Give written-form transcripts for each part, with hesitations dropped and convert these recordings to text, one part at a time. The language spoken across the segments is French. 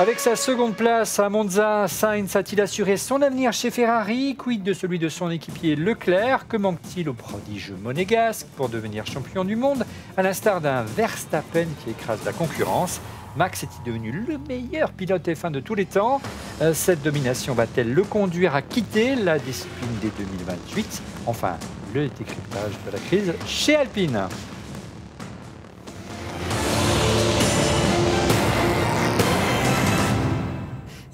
Avec sa seconde place à Monza, Sainz a-t-il assuré son avenir chez Ferrari? Quid de celui de son équipier Leclerc? Que manque-t-il au prodige monégasque pour devenir champion du monde? À l'instar d'un Verstappen qui écrase la concurrence, Max est-il devenu le meilleur pilote F1 de tous les temps? Cette domination va-t-elle le conduire à quitter la discipline dès 2028? Enfin, le décryptage de la crise chez Alpine.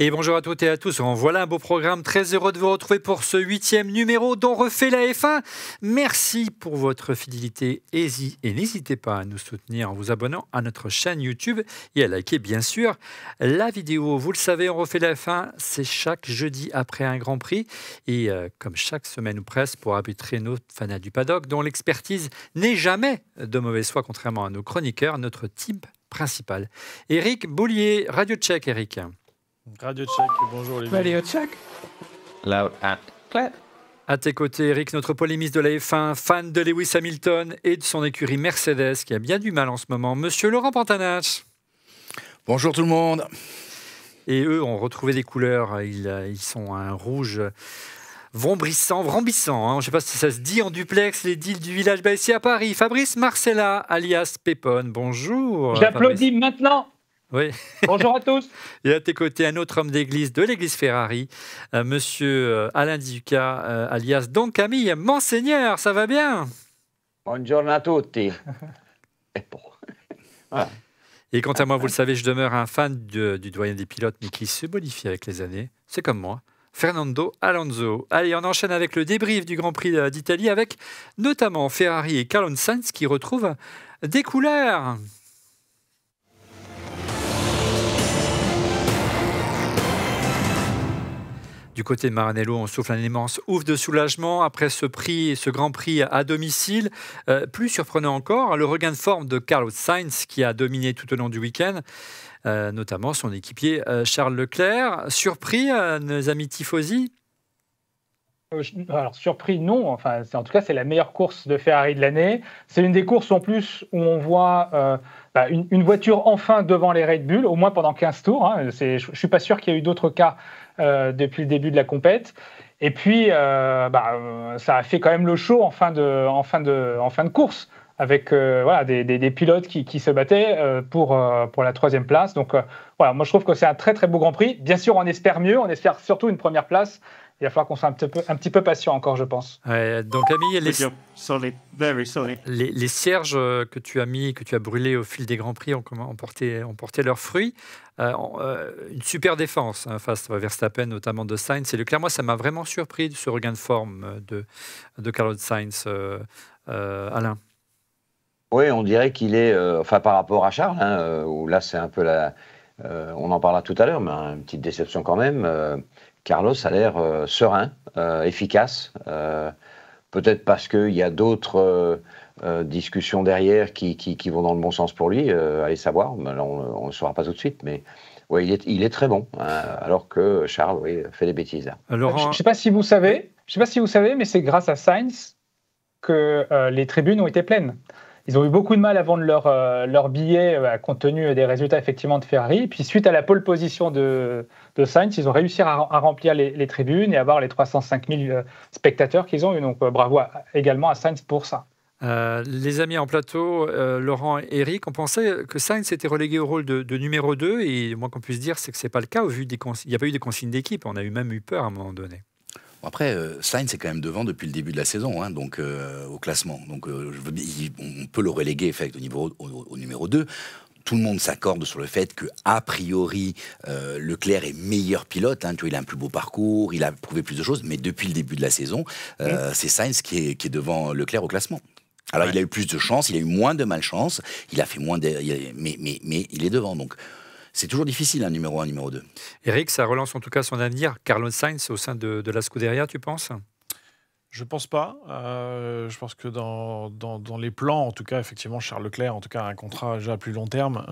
Et bonjour à toutes et à tous, voilà un beau programme, très heureux de vous retrouver pour ce 8e numéro dont refait la F1. Merci pour votre fidélité et n'hésitez pas à nous soutenir en vous abonnant à notre chaîne YouTube et à liker bien sûr la vidéo. Vous le savez, on refait la F1, c'est chaque jeudi après un Grand Prix et comme chaque semaine ou presque pour arbitrer nos fanats du paddock dont l'expertise n'est jamais de mauvaise foi contrairement à nos chroniqueurs, notre team principal. Eric Boulier, Radio Tchèque Eric. Radio Tchèque, bonjour Olivier. Radio Tchèque. Loud and clear. À tes côtés, Eric, notre polémiste de la F1, fan de Lewis Hamilton et de son écurie Mercedes, qui a bien du mal en ce moment, Monsieur Laurent Pantanach. Bonjour tout le monde. Et eux ont retrouvé des couleurs, ils sont un rouge vrombrissant, hein. Je ne sais pas si ça se dit en duplex, les deals du village ici à Paris. Fabrice Marcella, alias Pépone, bonjour. J'applaudis maintenant. Oui. Bonjour à tous. Et à tes côtés, un autre homme d'église de l'église Ferrari, monsieur Alain Ducas, alias Don Camille, Monseigneur, ça va bien? Buongiorno a tutti. Voilà. Et quant à moi, vous le savez, je demeure un fan du doyen des pilotes, mais qui se modifie avec les années. C'est comme moi, Fernando Alonso. Allez, on enchaîne avec le débrief du Grand Prix d'Italie, avec notamment Ferrari et Carlos Sainz qui retrouvent des couleurs. Du côté de Maranello, on souffle un immense ouf de soulagement après ce Grand Prix à domicile. Plus surprenant encore, le regain de forme de Carlos Sainz qui a dominé tout au long du week-end, notamment son équipier Charles Leclerc. Surpris, nos amis tifosi? Alors, surpris, non. Enfin, en tout cas, c'est la meilleure course de Ferrari de l'année. C'est une des courses en plus où on voit une voiture enfin devant les Red Bull, au moins pendant 15 tours. Hein. Je ne suis pas sûr qu'il y ait eu d'autres cas depuis le début de la compète. Et puis, ça a fait quand même le show en fin de course, avec des pilotes qui se battaient pour la troisième place. Donc, moi, je trouve que c'est un très, très beau Grand Prix. Bien sûr, on espère mieux. On espère surtout une première place. Il va falloir qu'on soit un petit peu patient encore, je pense. Ouais, donc, Camille, les cierges que tu as brûlés au fil des Grands Prix ont porté leurs fruits. Une super défense face à Verstappen, notamment de Sainz et Leclerc. Moi, ça m'a vraiment surpris ce regain de forme de Carlos Sainz, Alain. Oui, on dirait qu'il est, par rapport à Charles, où là c'est un peu on en parlera tout à l'heure, mais une petite déception quand même. Carlos a l'air serein, efficace. Peut-être parce qu'il y a d'autres discussions derrière qui vont dans le bon sens pour lui, allez savoir. Là, on ne le saura pas tout de suite, mais ouais, il est très bon, alors que Charles fait des bêtises. Laurent... Je ne sais pas si vous savez, mais c'est grâce à Sainz que les tribunes ont été pleines. Ils ont eu beaucoup de mal à vendre leur billets compte tenu des résultats effectivement de Ferrari. Et puis suite à la pole position de Sainz, ils ont réussi à remplir les tribunes et avoir les 305 000 spectateurs qu'ils ont eu. Donc bravo également à Sainz pour ça. Les amis en plateau, Laurent et Eric, on pensait que Sainz était relégué au rôle de numéro 2. Et moi qu'on puisse dire, c'est que ce n'est pas le cas au vu des consignes. Il n'y a pas eu des consignes d'équipe. On a même eu peur à un moment donné. Après, Sainz est quand même devant depuis le début de la saison, donc au classement. Donc, on peut le reléguer au numéro 2. Tout le monde s'accorde sur le fait que a priori, Leclerc est meilleur pilote. Tu vois, il a un plus beau parcours, il a prouvé plus de choses. Mais depuis le début de la saison, c'est Sainz qui est devant Leclerc au classement. Alors, il a eu plus de chance, il a eu moins de malchance, il a fait moins mais il est devant. Donc, c'est toujours difficile, un numéro 1, numéro 2. Eric, ça relance en tout cas son avenir. Carlos Sainz au sein de la Scuderia, tu penses? Je pense pas. Je pense que dans les plans, en tout cas, effectivement, Charles Leclerc, en tout cas, a un contrat déjà à plus long terme.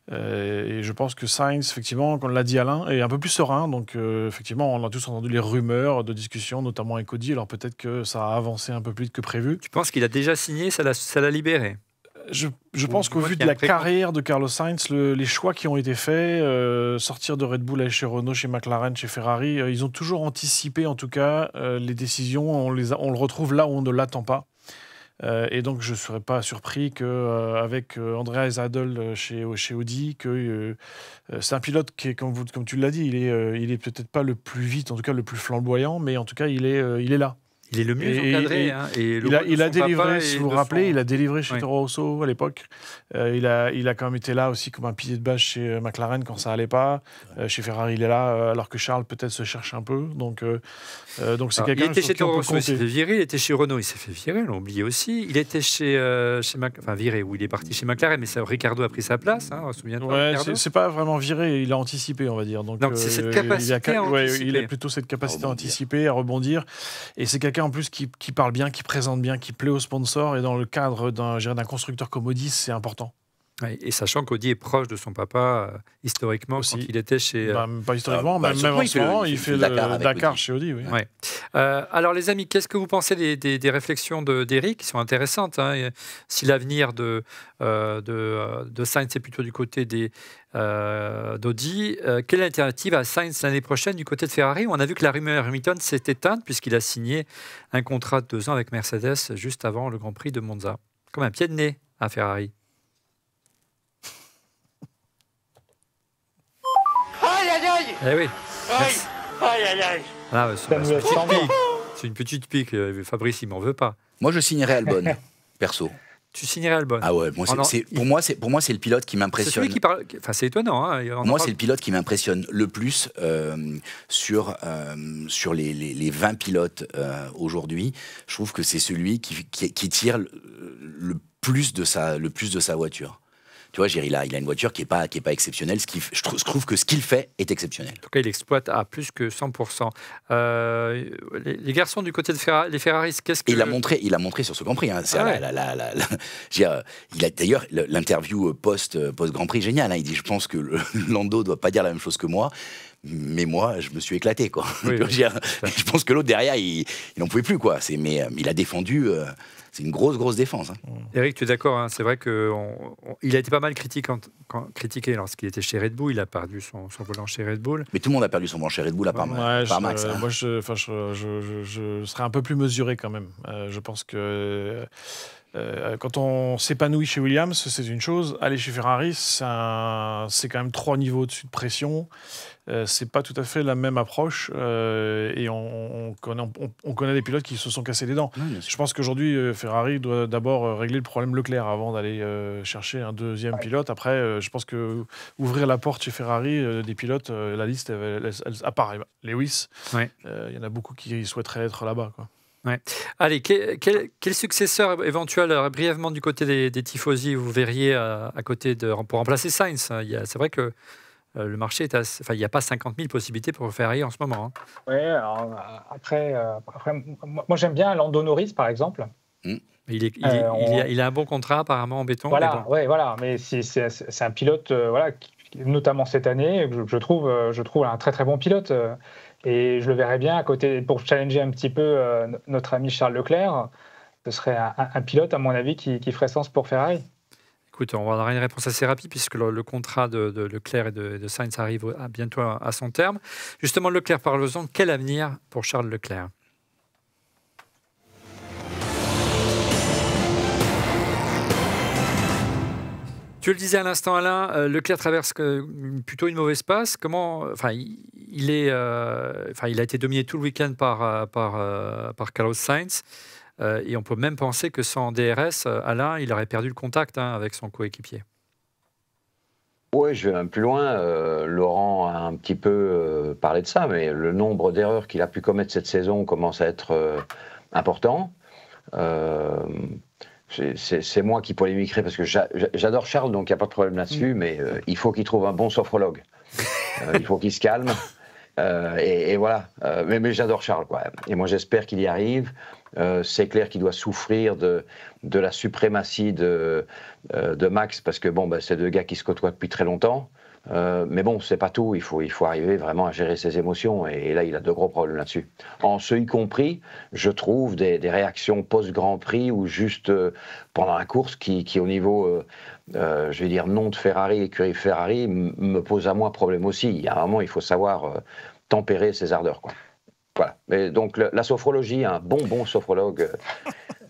Et je pense que Sainz, effectivement, comme l'a dit Alain, est un peu plus serein. Donc, effectivement, on a tous entendu les rumeurs de discussion, notamment avec Audi. Alors, peut-être que ça a avancé un peu plus vite que prévu. Tu penses qu'il a déjà signé, ça l'a libéré? Je pense qu'au vu de la carrière de Carlos Sainz, les choix qui ont été faits, sortir de Red Bull, aller chez Renault, chez McLaren, chez Ferrari, ils ont toujours anticipé en tout cas les décisions. On le retrouve là où on ne l'attend pas. Et donc je ne serais pas surpris qu'avec Andrea Seidl chez Audi, c'est un pilote qui est, comme tu l'as dit, il est peut-être pas le plus vite, en tout cas le plus flamboyant, mais en tout cas il est là. Il est le mieux encadré. Il a délivré, si vous vous rappelez, il a délivré chez Toro Rosso à l'époque. Il a quand même été là aussi comme un pilier de base chez McLaren quand ça allait pas. Chez Ferrari, il est là, alors que Charles peut-être se cherche un peu. Donc c'est quelqu'un. Il était chez Toro Rosso, il s'est fait virer. Il était chez Renault, il s'est fait virer. On l'a oublié aussi. Il était chez viré, où il est parti chez McLaren, mais Ricardo a pris sa place. Souviens-toi. C'est pas vraiment viré, il a anticipé, on va dire. Donc c'est cette capacité à anticiper. Il a plutôt cette capacité à anticiper, à rebondir. Et c'est quelqu'un en plus qui parle bien, qui présente bien, qui plaît aux sponsors, et dans le cadre d'un constructeur comme Audi, c'est important. Ouais, et sachant qu'Audi est proche de son papa historiquement aussi. Quand il était chez... pas historiquement, même en ce moment, il fait le Dakar chez Audi. Oui. Ouais. Alors les amis, qu'est-ce que vous pensez des réflexions d'Eric qui sont intéressantes Si l'avenir de Sainz est plutôt du côté d'Audi, quelle est l'alternative à Sainz l'année prochaine du côté de Ferrari? On a vu que la rumeur Hamilton s'est éteinte puisqu'il a signé un contrat de 2 ans avec Mercedes juste avant le Grand Prix de Monza. Comme un pied de nez à Ferrari. Eh oui. C'est une petite pique. Fabrice, il m'en veut pas. Moi, je signerais Albon, perso. Tu signerais Albon? Ah ouais, pour moi, c'est le pilote qui m'impressionne. C'est celui qui parle. Enfin, c'est étonnant. Moi, c'est le pilote qui m'impressionne le plus sur les 20 pilotes aujourd'hui. Je trouve que c'est celui qui tire le plus de sa voiture. Tu vois, il a une voiture qui est pas exceptionnelle. Je trouve que ce qu'il fait est exceptionnel. En tout cas, il exploite à plus que 100%. Les garçons du côté de les Ferrari, qu'est-ce que... Il a montré sur ce Grand Prix. Il a d'ailleurs l'interview post-Grand Prix génial. Il dit, je pense que Lando doit pas dire la même chose que moi. Mais moi, je me suis éclaté, quoi. Oui, je pense que l'autre derrière, il n'en pouvait plus, quoi. Mais il a défendu. C'est une grosse défense. Eric, tu es d'accord? C'est vrai qu'il a été pas mal critiqué lorsqu'il était chez Red Bull. Il a perdu son volant chez Red Bull. Mais tout le monde a perdu son volant chez Red Bull, à part Max. Moi, je serais un peu plus mesuré quand même. Je pense que quand on s'épanouit chez Williams, c'est une chose. Aller chez Ferrari, c'est quand même 3 niveaux au-dessus de pression. C'est pas tout à fait la même approche et on connaît des pilotes qui se sont cassés les dents. Oui, je pense qu'aujourd'hui, Ferrari doit d'abord régler le problème Leclerc avant d'aller chercher un deuxième pilote. Après, je pense que ouvrir la porte chez Ferrari des pilotes, la liste, à part Lewis, il y en a beaucoup qui souhaiteraient être là-bas, quoi. Ouais. Allez, quel successeur éventuel, brièvement du côté des tifosi, vous verriez à côté pour remplacer Sainz? C'est vrai que le marché est il n'y a pas 50 000 possibilités pour Ferrari en ce moment. Oui, alors après moi j'aime bien Lando Norris par exemple. Il a un bon contrat apparemment en béton. Voilà, mais c'est un pilote notamment cette année, je trouve un très très bon pilote. Et je le verrais bien à côté, pour challenger un petit peu notre ami Charles Leclerc. Ce serait un pilote, à mon avis, qui ferait sens pour Ferrari. Écoute, on va avoir une réponse assez rapide puisque le contrat de Leclerc et de Sainz arrive bientôt à son terme. Justement, Leclerc, parle-en. Quel avenir pour Charles Leclerc? Tu le disais à l'instant, Alain, Leclerc traverse plutôt une mauvaise passe. Il a été dominé tout le week-end par Carlos Sainz. Et on peut même penser que sans DRS, Alain, il aurait perdu le contact avec son coéquipier. Oui, je vais même plus loin. Laurent a un petit peu parlé de ça, mais le nombre d'erreurs qu'il a pu commettre cette saison commence à être important. C'est moi qui polémiquerai parce que j'adore Charles, donc il n'y a pas de problème là-dessus, mais il faut qu'il trouve un bon sophrologue. Il faut qu'il se calme. Et voilà. Mais j'adore Charles, quoi. Et moi, j'espère qu'il y arrive. C'est clair qu'il doit souffrir de la suprématie de Max, parce que c'est 2 gars qui se côtoient depuis très longtemps. Mais bon, c'est pas tout. Il faut arriver vraiment à gérer ses émotions. Et là, il a de gros problèmes là-dessus. En ce y compris, je trouve des réactions post-Grand Prix ou juste pendant la course qui au niveau, je vais dire, nom de Ferrari, écurie Ferrari, me pose à moi problème aussi. Il y a un moment, il faut savoir tempérer ses ardeurs, quoi. Voilà. Et donc, la sophrologie, un bon sophrologue.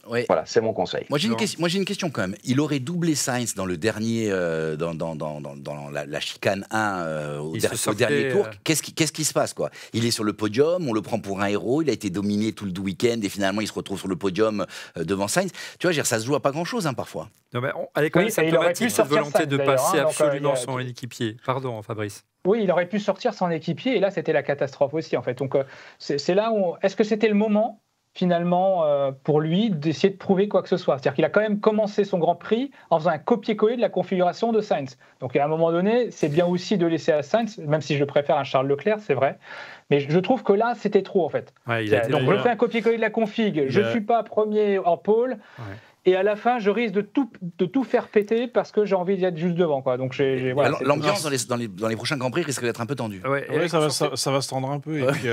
Ouais. Voilà, c'est mon conseil. Moi, j'ai une question quand même. Il aurait doublé Sainz dans le dernier, dans la chicane 1 au dernier tour. Qu'est-ce qui se passe, quoi? Il est sur le podium, on le prend pour un héros, il a été dominé tout le week-end et finalement il se retrouve sur le podium devant Sainz. Tu vois, ça se joue à pas grand-chose, hein, parfois. Non, mais elle est quand même symptomatique, cette volonté de passer absolument son équipier. Pardon, Fabrice. Oui, il aurait pu sortir son équipier et là, c'était la catastrophe aussi, en fait. Donc, c'est là où... Est-ce que c'était le moment finalement, pour lui, d'essayer de prouver quoi que ce soit. C'est-à-dire qu'il a quand même commencé son Grand Prix en faisant un copier-coller de la configuration de Sainz. Donc à un moment donné, c'est bien aussi de laisser à Sainz, même si je préfère un Charles Leclerc, c'est vrai. Mais je trouve que là, c'était trop, en fait. Ouais, donc je fais un copier-coller de la config, je ne suis pas premier en pôle. Ouais. Et à la fin, je risque de tout faire péter parce que j'ai envie d'être juste devant, quoi. Donc voilà, l'ambiance dans les prochains Grands Prix risque d'être un peu tendue. Ouais, ça va se tendre un peu. Et puis,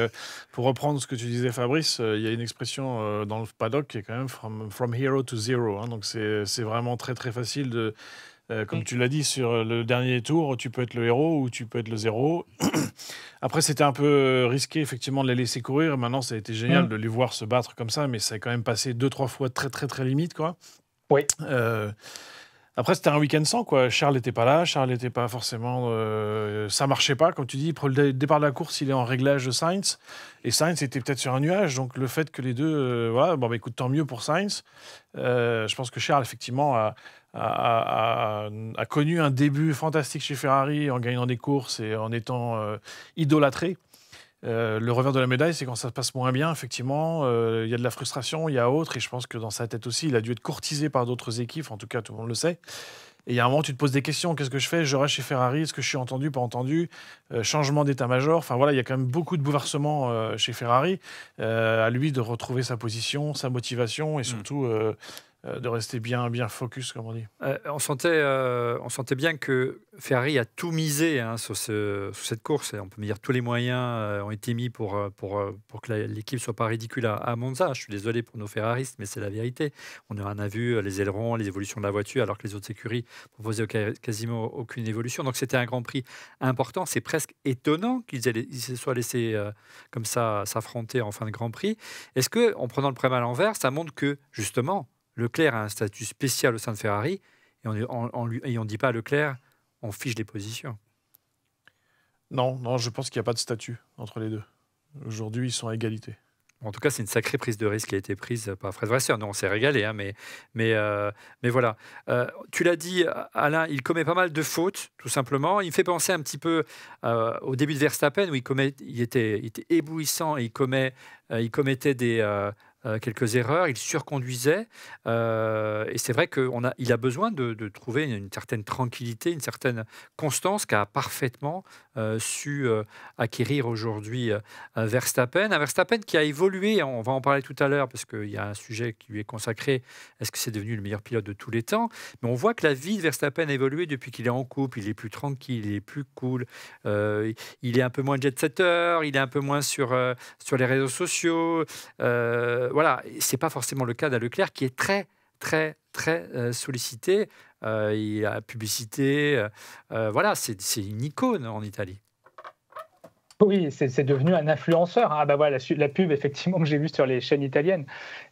pour reprendre ce que tu disais, Fabrice, il y a une expression dans le paddock qui est quand même from hero to zero. Hein, donc c'est vraiment très très facile de... comme tu l'as dit, sur le dernier tour, tu peux être le héros ou tu peux être le zéro. Après, c'était un peu risqué, effectivement, de les laisser courir. Maintenant, ça a été génial de les voir se battre comme ça, mais ça a quand même passé 2-3 fois très, très, très limite, quoi. Oui. Après, c'était un week-end sans, quoi. Charles n'était pas là, Charles n'était pas forcément... ça marchait pas, comme tu dis. Pour le départ de la course, il est en réglage de Sainz. Et Sainz était peut-être sur un nuage. Donc, le fait que les deux... voilà, bon, bah, écoute, tant mieux pour Sainz. Je pense que Charles, effectivement, a connu un début fantastique chez Ferrari en gagnant des courses et en étant idolâtré. Le revers de la médaille, c'est quand ça se passe moins bien, effectivement, il y a de la frustration, il y a autre, et je pense que dans sa tête aussi, il a dû être courtisé par d'autres équipes, en tout cas, tout le monde le sait. Et il y a un moment, tu te poses des questions, qu'est-ce que je fais? Je reste chez Ferrari, est-ce que je suis entendu, pas entendu? Changement d'état-major, enfin voilà, il y a quand même beaucoup de bouleversements chez Ferrari. À lui de retrouver sa position, sa motivation, et surtout... de rester bien focus, comme on dit. On sentait bien que Ferrari a tout misé sur cette course. Et on peut me dire que tous les moyens ont été mis pour que l'équipe ne soit pas ridicule à Monza. Je suis désolé pour nos ferraristes, mais c'est la vérité. On en a vu les ailerons, les évolutions de la voiture, alors que les autres écuries proposaient quasiment aucune évolution. Donc c'était un Grand Prix important. C'est presque étonnant qu'ils se soient laissés comme ça s'affronter en fin de Grand Prix. Est-ce qu'en prenant le problème à l'envers, ça montre que, justement, Leclerc a un statut spécial au sein de Ferrari et on ne dit pas à Leclerc, on fiche les positions. Non, je pense qu'il n'y a pas de statut entre les deux. Aujourd'hui, ils sont à égalité. En tout cas, c'est une sacrée prise de risque qui a été prise par Fred Vasseur. Non, on s'est régalé, mais voilà. Tu l'as dit, Alain, il commet pas mal de fautes, tout simplement. Il me fait penser un petit peu au début de Verstappen, où il était éblouissant et il commettait quelques erreurs, il surconduisait. Et c'est vrai qu'il a besoin de trouver une certaine tranquillité, une certaine constance qu'a parfaitement su acquérir aujourd'hui Verstappen. Un Verstappen qui a évolué, on va en parler tout à l'heure parce qu'il y a un sujet qui lui est consacré. Est-ce que c'est devenu le meilleur pilote de tous les temps? Mais on voit que la vie de Verstappen a évolué depuis qu'il est en couple. Il est plus tranquille, il est plus cool. Il est un peu moins jet-setter, il est un peu moins sur les réseaux sociaux. Voilà, c'est pas forcément le cas d'un Leclerc qui est très, très, très sollicité. Il a la publicité. Voilà, c'est une icône en Italie. Oui, c'est devenu un influenceur. Ah bah voilà, la pub effectivement que j'ai vue sur les chaînes italiennes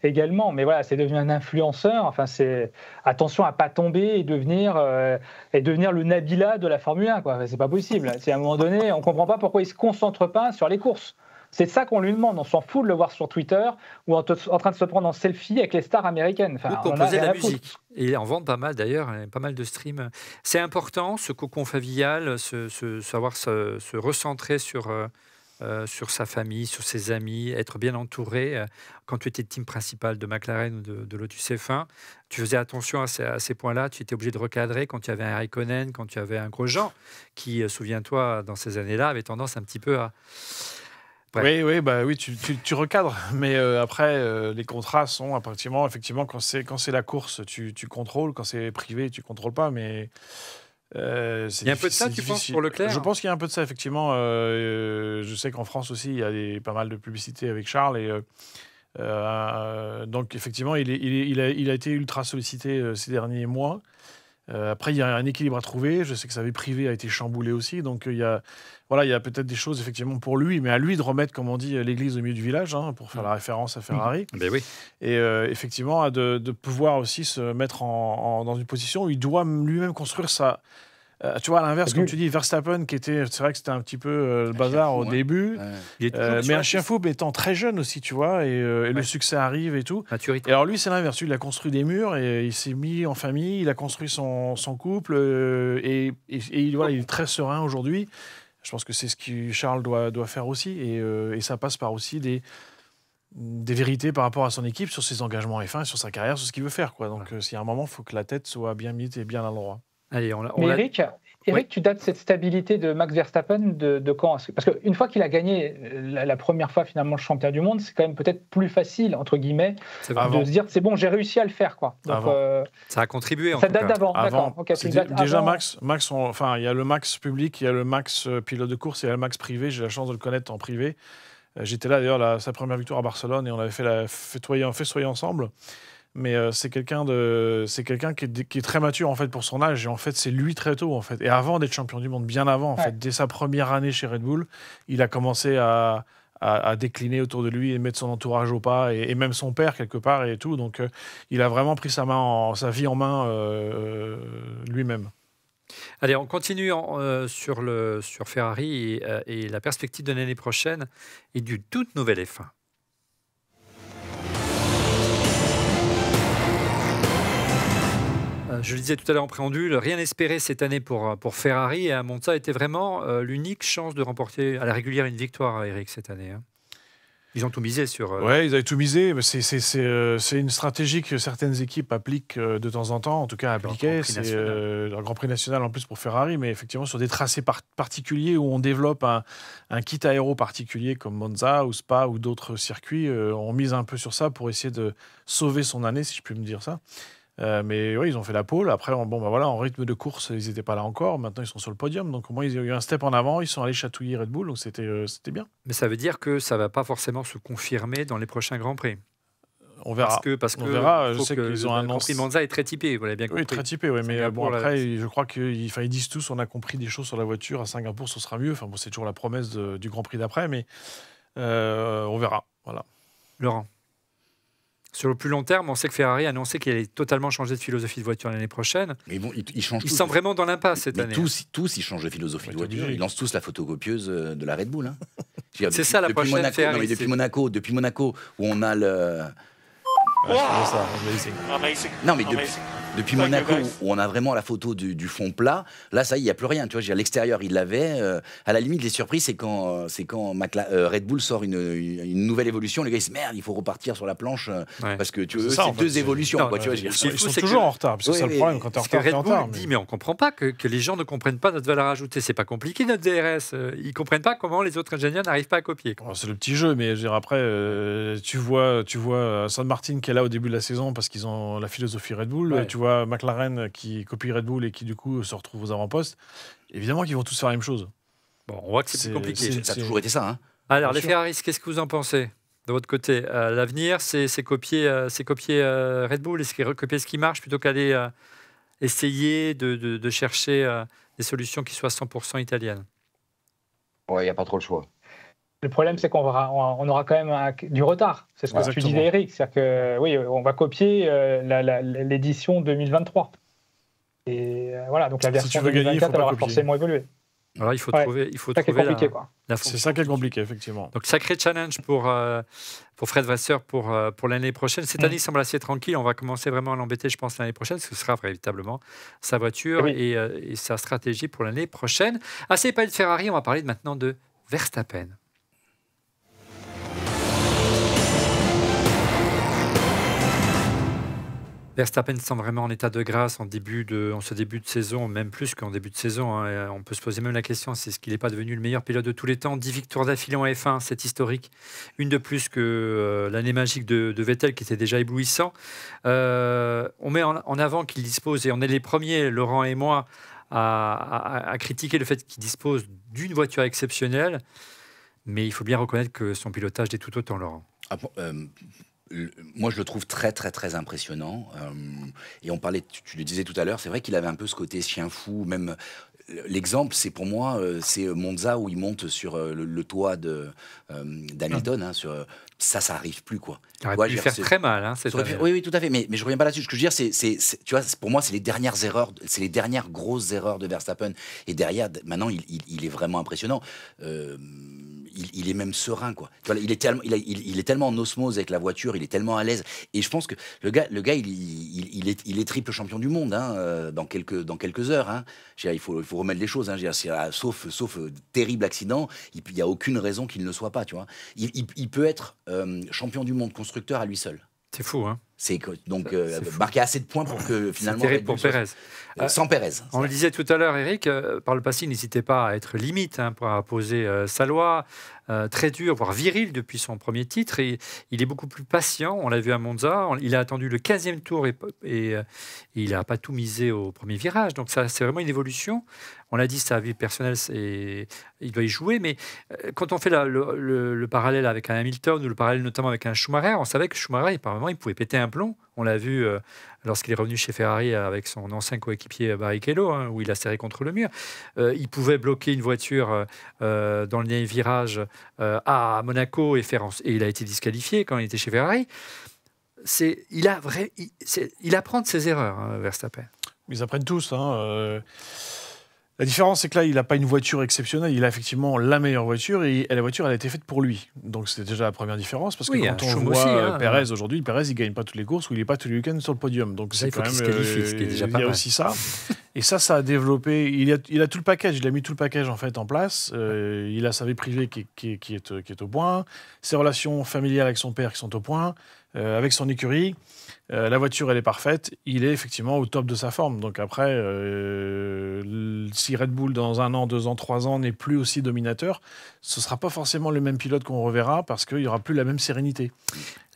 également. Mais voilà, c'est devenu un influenceur. Enfin, c'est attention à pas tomber et devenir le Nabila de la Formule 1, quoi. C'est pas possible. C'est à un moment donné, on comprend pas pourquoi il se concentre pas sur les courses. C'est ça qu'on lui demande. On s'en fout de le voir sur Twitter ou en train de se prendre en selfie avec les stars américaines. Enfin, ou composer la musique. Et en vente pas mal d'ailleurs, pas mal de streams. C'est important, ce cocon familial, savoir se recentrer sur sa famille, sur ses amis, être bien entouré. Quand tu étais team principal de McLaren ou de Lotus F1, tu faisais attention à ces points-là. Tu étais obligé de recadrer quand tu avais un Raikkonen, quand tu avais un Grosjean, qui, souviens-toi, dans ces années-là, avait tendance un petit peu à... Bref. Oui, tu recadres, mais après, les contrats sont effectivement, quand c'est la course, tu contrôles, quand c'est privé, tu contrôles pas, mais Il y a un peu de ça, tu penses, pour Leclerc? Je pense qu'il y a un peu de ça, effectivement. Je sais qu'en France aussi, il y a pas mal de publicité avec Charles. Donc, effectivement, il a été ultra sollicité ces derniers mois. Après, il y a un équilibre à trouver. Je sais que sa vie privée a été chamboulée aussi. Donc, il y a peut-être des choses, effectivement, pour lui. Mais à lui de remettre, comme on dit, l'église au milieu du village, hein, pour faire la référence à Ferrari. Ben oui. Et effectivement, de pouvoir aussi se mettre dans une position où il doit lui-même construire sa... tu vois, à l'inverse, comme tu dis, Verstappen, c'est vrai que c'était un petit peu le bazar au début, mais un chien fou étant très jeune aussi, tu vois, et le succès arrive et tout. Maturité. Et alors lui, c'est l'inverse, il a construit des murs et il s'est mis en famille, il a construit son couple, et voilà, il est très serein aujourd'hui. Je pense que c'est ce que Charles doit faire aussi, et ça passe par aussi des vérités par rapport à son équipe, sur ses engagements F1, sur sa carrière, sur ce qu'il veut faire, quoi. Donc s'il y a un moment, il faut que la tête soit bien mise et bien à l'endroit. Allez, Eric, tu dates cette stabilité de Max Verstappen de quand? Parce qu'une fois qu'il a gagné la première fois finalement le championnat du monde, c'est quand même peut-être plus facile, entre guillemets, de se dire c'est bon, j'ai réussi à le faire, quoi. Donc, ça a contribué en ça tout date cas. d'avant, d'accord. Okay, déjà, Max, il y a le Max public, il y a le Max pilote de course, et il y a le Max privé. J'ai la chance de le connaître en privé. J'étais là d'ailleurs, sa première victoire à Barcelone, et on avait festoyer ensemble. Mais c'est quelqu'un qui est très mature en fait pour son âge, et en fait c'est lui très tôt en fait, et avant d'être champion du monde, bien avant en fait, dès sa première année chez Red Bull, il a commencé à décliner autour de lui et mettre son entourage au pas, et même son père quelque part et tout. Donc il a vraiment pris sa vie en main lui-même. Allez, on continue sur Ferrari et la perspective de l'année prochaine et du toute nouvelle F1. Je le disais tout à l'heure en préambule, rien espéré cette année pour Ferrari, et Monza était vraiment l'unique chance de remporter à la régulière une victoire, Eric, cette année. Hein. Ils ont tout misé sur... Ouais, ils avaient tout misé. C'est une stratégie que certaines équipes appliquent de temps en temps, en tout cas appliquaient. C'est le Grand Prix national en plus pour Ferrari, mais effectivement sur des tracés particuliers où on développe un kit aéro particulier comme Monza ou Spa ou d'autres circuits. On mise un peu sur ça pour essayer de sauver son année, si je puis me dire ça. Mais oui, ils ont fait la pole. Après, en rythme de course, ils n'étaient pas là encore. Maintenant, ils sont sur le podium. Donc, au moins, ils ont eu un step en avant. Ils sont allés chatouiller Red Bull. Donc, c'était bien. Mais ça veut dire que ça ne va pas forcément se confirmer dans les prochains Grands Prix. On verra. Parce que on verra. Je sais qu'ils ont le Grand Prix de Monza est très typé. Vous l'avez bien compris. Oui, très typé. Oui, mais bon, après, je crois qu'ils disent tous on a compris des choses sur la voiture. À Singapour, ce sera mieux. Enfin, bon, c'est toujours la promesse du Grand Prix d'après. Mais on verra. Voilà. Laurent. Sur le plus long terme, on sait que Ferrari a annoncé qu'il allait totalement changer de philosophie de voiture l'année prochaine. Mais bon, ils changent. Ils sont vraiment dans l'impasse cette année. Tous, ils changent de philosophie de voiture. Ils lancent tous la photocopieuse de la Red Bull. Hein. C'est ça la prochaine Ferrari. Depuis Monaco, où on a le... Non, mais depuis Monaco, où on a vraiment la photo du fond plat, là, ça y est, il n'y a plus rien. Tu vois, à l'extérieur, il l'avait. À la limite, les surprises, c'est quand Red Bull sort une nouvelle évolution. Les gars, ils se disent merde, il faut repartir sur la planche parce que tu veux, c'est deux évolutions. Non, quoi, tu vois, ils sont toujours en retard, parce que c'est le problème quand tu es en retard. Red Bull dit, mais on ne comprend pas que les gens ne comprennent pas notre valeur ajoutée. C'est pas compliqué notre DRS. Ils ne comprennent pas comment les autres ingénieurs n'arrivent pas à copier. C'est le petit jeu, mais je veux dire, après, tu vois Aston Martin qui est là au début de la saison parce qu'ils ont la philosophie Red Bull. Ouais. Tu vois McLaren qui copie Red Bull et qui du coup se retrouve aux avant-postes. Évidemment qu'ils vont tous faire la même chose. Bon, on voit que c'est plus compliqué. Ça a toujours été ça. Hein. Alors, les Ferraris, qu'est-ce que vous en pensez de votre côté? L'avenir, c'est copier Red Bull, et copier ce qui marche plutôt qu'aller essayer de chercher des solutions qui soient 100% italiennes. Ouais, il n'y a pas trop le choix. Le problème, c'est qu'on aura quand même du retard. C'est ce que tu disais, Eric. C'est-à-dire que oui, on va copier l'édition 2023. Et voilà, donc la version 2024 aura forcément évolué. Alors il faut trouver la c'est ça qui est compliqué, effectivement. Donc sacré challenge pour Fred Vasseur pour l'année prochaine. Cette année, il semble assez tranquille. On va commencer vraiment à l'embêter, je pense, l'année prochaine, parce que ce sera véritablement sa voiture et sa stratégie pour l'année prochaine. Assez pas de Ferrari, on va parler maintenant de Verstappen. Verstappen semble vraiment en état de grâce en ce début de saison, même plus qu'en début de saison. Hein. On peut se poser même la question, c'est ce qu'il n'est pas devenu le meilleur pilote de tous les temps. 10 victoires d'affilée en F1, c'est historique. Une de plus que l'année magique de Vettel, qui était déjà éblouissant. On met en avant qu'il dispose, et on est les premiers, Laurent et moi, à critiquer le fait qu'il dispose d'une voiture exceptionnelle, mais il faut bien reconnaître que son pilotage est tout autant, Laurent. Moi, je le trouve très, très, très impressionnant. Et on parlait, tu le disais tout à l'heure, c'est vrai qu'il avait un peu ce côté chien fou. Même l'exemple, c'est pour moi, c'est Monza où il monte sur le toit d'Hamilton. Ça arrive plus, quoi. Il aurait pu faire très mal. Hein, oui, tout à fait. Mais je reviens pas là-dessus. Ce que je veux dire, tu vois, pour moi, c'est les dernières erreurs, c'est les dernières grosses erreurs de Verstappen. Et derrière, maintenant, il est vraiment impressionnant. Il est même serein, quoi. Tu vois, il est tellement en osmose avec la voiture, il est tellement à l'aise. Et je pense que le gars, il est triple champion du monde dans quelques heures. Hein. Il faut remettre les choses. Hein. Sauf terrible accident, il n'y a aucune raison qu'il ne le soit pas. Tu vois. Il peut être champion du monde constructeur à lui seul. C'est fou, hein. Donc, marquer assez de points pour que finalement... C'est terrible pour Pérez. Sans Pérez. On le disait tout à l'heure, Eric, par le passé, il n'hésitait pas à être limite, pour imposer sa loi, très dur, voire viril depuis son premier titre. Et il est beaucoup plus patient, on l'a vu à Monza. Il a attendu le 15e tour et il n'a pas tout misé au premier virage. Donc ça, c'est vraiment une évolution. On l'a dit, sa vie personnelle, il doit y jouer. Mais quand on fait le parallèle avec un Hamilton ou le parallèle notamment avec un Schumacher, on savait que Schumacher, par moment, il pouvait péter un plomb. On l'a vu lorsqu'il est revenu chez Ferrari avec son ancien coéquipier Barrichello, où il a serré contre le mur. Il pouvait bloquer une voiture dans le dernier virage à Monaco et il a été disqualifié quand il était chez Ferrari. Il apprend de ses erreurs, Verstappen. Ils apprennent tous. La différence, c'est que là, il n'a pas une voiture exceptionnelle. Il a effectivement la meilleure voiture et la voiture, elle a été faite pour lui. Donc, c'était déjà la première différence. Parce que quand on voit Pérez aujourd'hui, Pérez, il ne gagne pas toutes les courses ou il n'est pas tous les week-ends sur le podium. Donc, c'est quand même. Il y a aussi ça. Et ça a développé. Il a tout le package. Il a mis tout le package en place. Il a sa vie privée qui est au point. Ses relations familiales avec son père qui sont au point. Avec son écurie. La voiture, elle est parfaite. Il est effectivement au top de sa forme. Donc après, si Red Bull, dans 1 an, 2 ans, 3 ans, n'est plus aussi dominateur, ce ne sera pas forcément le même pilote qu'on reverra parce qu'il n'y aura plus la même sérénité.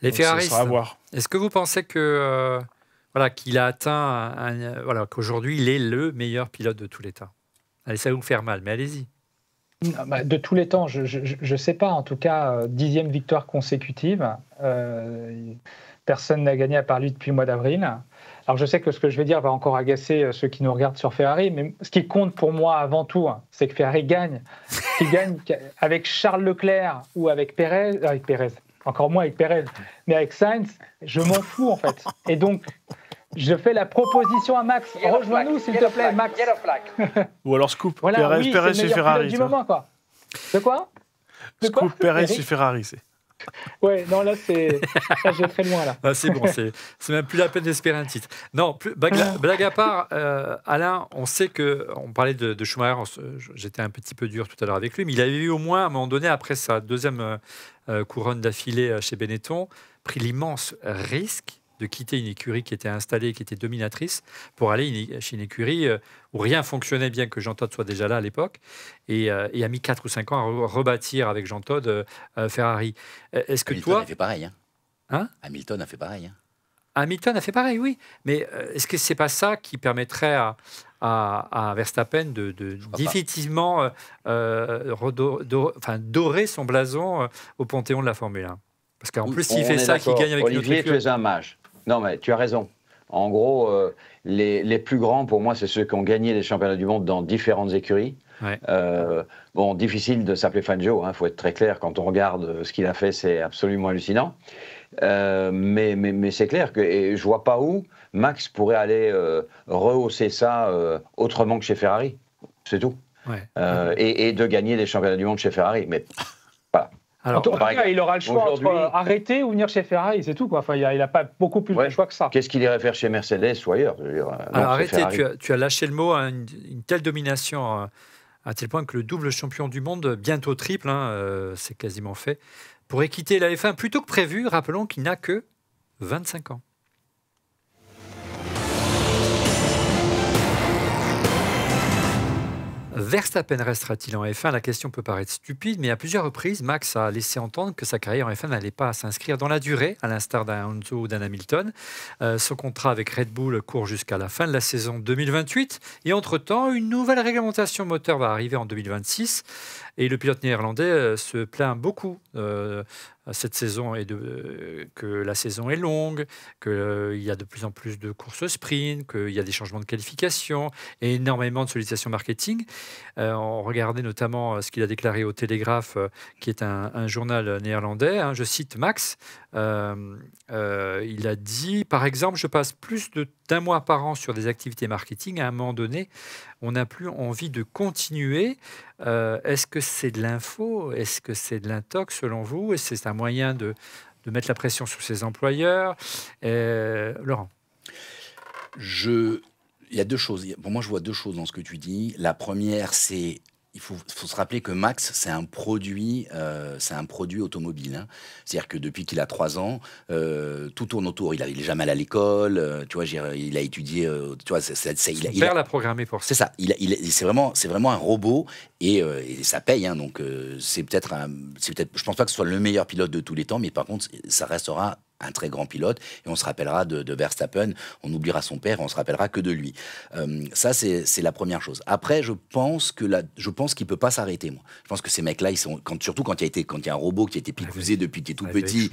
Les Ferraris, est-ce que vous pensez que, qu'il a atteint, qu'aujourd'hui, il est le meilleur pilote de tous les temps? Allez, ça va vous faire mal, mais allez-y. De tous les temps, je ne sais pas. En tout cas, 10e victoire consécutive. Personne n'a gagné à part lui depuis le mois d'avril. Alors je sais que ce que je vais dire va encore agacer ceux qui nous regardent sur Ferrari, mais ce qui compte pour moi avant tout, c'est que Ferrari gagne. Qu'il gagne avec Charles Leclerc ou avec Pérez, encore moins avec Pérez, mais avec Sainz, je m'en fous en fait. Et donc, je fais la proposition à Max. Rejoins-nous s'il te plaît, Max. Ou alors Scoop, Pérez chez Ferrari. Du moment, quoi. De quoi? Scoop, Pérez chez Ferrari, c'est... Ouais, non, là, je vais très loin, là. Ah, c'est bon, c'est même plus la peine d'espérer un titre. Non, blague à part, Alain, on sait on parlait de Schumacher, j'étais un petit peu dur tout à l'heure avec lui, mais il avait eu au moins, à un moment donné, après sa 2e couronne d'affilée chez Benetton, pris l'immense risque de quitter une écurie qui était installée, qui était dominatrice, pour aller chez une écurie où rien fonctionnait, bien que Jean Todt soit déjà là à l'époque, et a mis 4 ou 5 ans à rebâtir avec Jean Todt Ferrari. Est-ce que Hamilton a fait pareil. Hamilton a fait pareil. Hamilton a fait pareil, oui. Mais est-ce que c'est pas ça qui permettrait à Verstappen de définitivement dorer son blason au panthéon de la Formule 1? Parce qu'en plus, s'il fait ça, qu'il gagne avec Olivier, une autre écurie... tu es un mage. Non, mais tu as raison. En gros, les plus grands, pour moi, c'est ceux qui ont gagné les championnats du monde dans différentes écuries. Ouais. Difficile de s'appeler Fangio, faut être très clair. Quand on regarde ce qu'il a fait, c'est absolument hallucinant. Mais c'est clair que je vois pas où Max pourrait aller rehausser ça autrement que chez Ferrari. C'est tout. Ouais. Et de gagner les championnats du monde chez Ferrari. Mais voilà. Alors, en tout cas, il aura le choix entre arrêter ou venir chez Ferrari, c'est tout, quoi. Enfin, il n'a pas beaucoup plus de choix que ça. Qu'est-ce qu'il irait faire chez Mercedes ou ailleurs? Alors arrêtez, tu as lâché le mot, une telle domination à tel point que le double champion du monde, bientôt triple, c'est quasiment fait, pourrait quitter la F1 plus tôt que prévu. Rappelons qu'il n'a que 25 ans. « Verstappen restera-t-il en F1? La question peut paraître stupide, mais à plusieurs reprises, Max a laissé entendre que sa carrière en F1 n'allait pas s'inscrire dans la durée, à l'instar d'un Alonso ou d'un Hamilton. Son contrat avec Red Bull court jusqu'à la fin de la saison 2028. Et entre-temps, une nouvelle réglementation moteur va arriver en 2026. Et le pilote néerlandais se plaint beaucoup cette saison que la saison est longue, qu'il y a de plus en plus de courses sprint, qu'il y a des changements de qualification et énormément de sollicitations marketing. On regardait notamment ce qu'il a déclaré au Télégraphe, qui est un journal néerlandais. Je cite Max. Il a dit, par exemple, je passe plus d'un mois par an sur des activités marketing. À un moment donné, on n'a plus envie de continuer. Est-ce que c'est de l'info? Est-ce que c'est de l'intox selon vous? Est-ce que c'est un moyen de mettre la pression sur ses employeurs? Laurent? Il y a deux choses. Pour moi, je vois deux choses dans ce que tu dis. La première, c'est il faut se rappeler que Max, c'est un produit automobile. Hein. C'est-à-dire que depuis qu'il a 3 ans, tout tourne autour. Il est jamais allé à l'école. Tu vois, il a étudié. Tu vois, Son père l'a programmé pour ça. C'est ça. C'est vraiment un robot et ça paye. Hein, donc c'est peut-être. Je pense pas que ce soit le meilleur pilote de tous les temps, mais par contre, ça restera un très grand pilote, et on se rappellera de Verstappen, on oubliera son père, on se rappellera que de lui. Ça, c'est la première chose. Après, je pense qu'il peut pas s'arrêter, moi. Je pense que ces mecs-là, surtout quand il y a un robot qui a été picousé depuis qu'il est tout petit.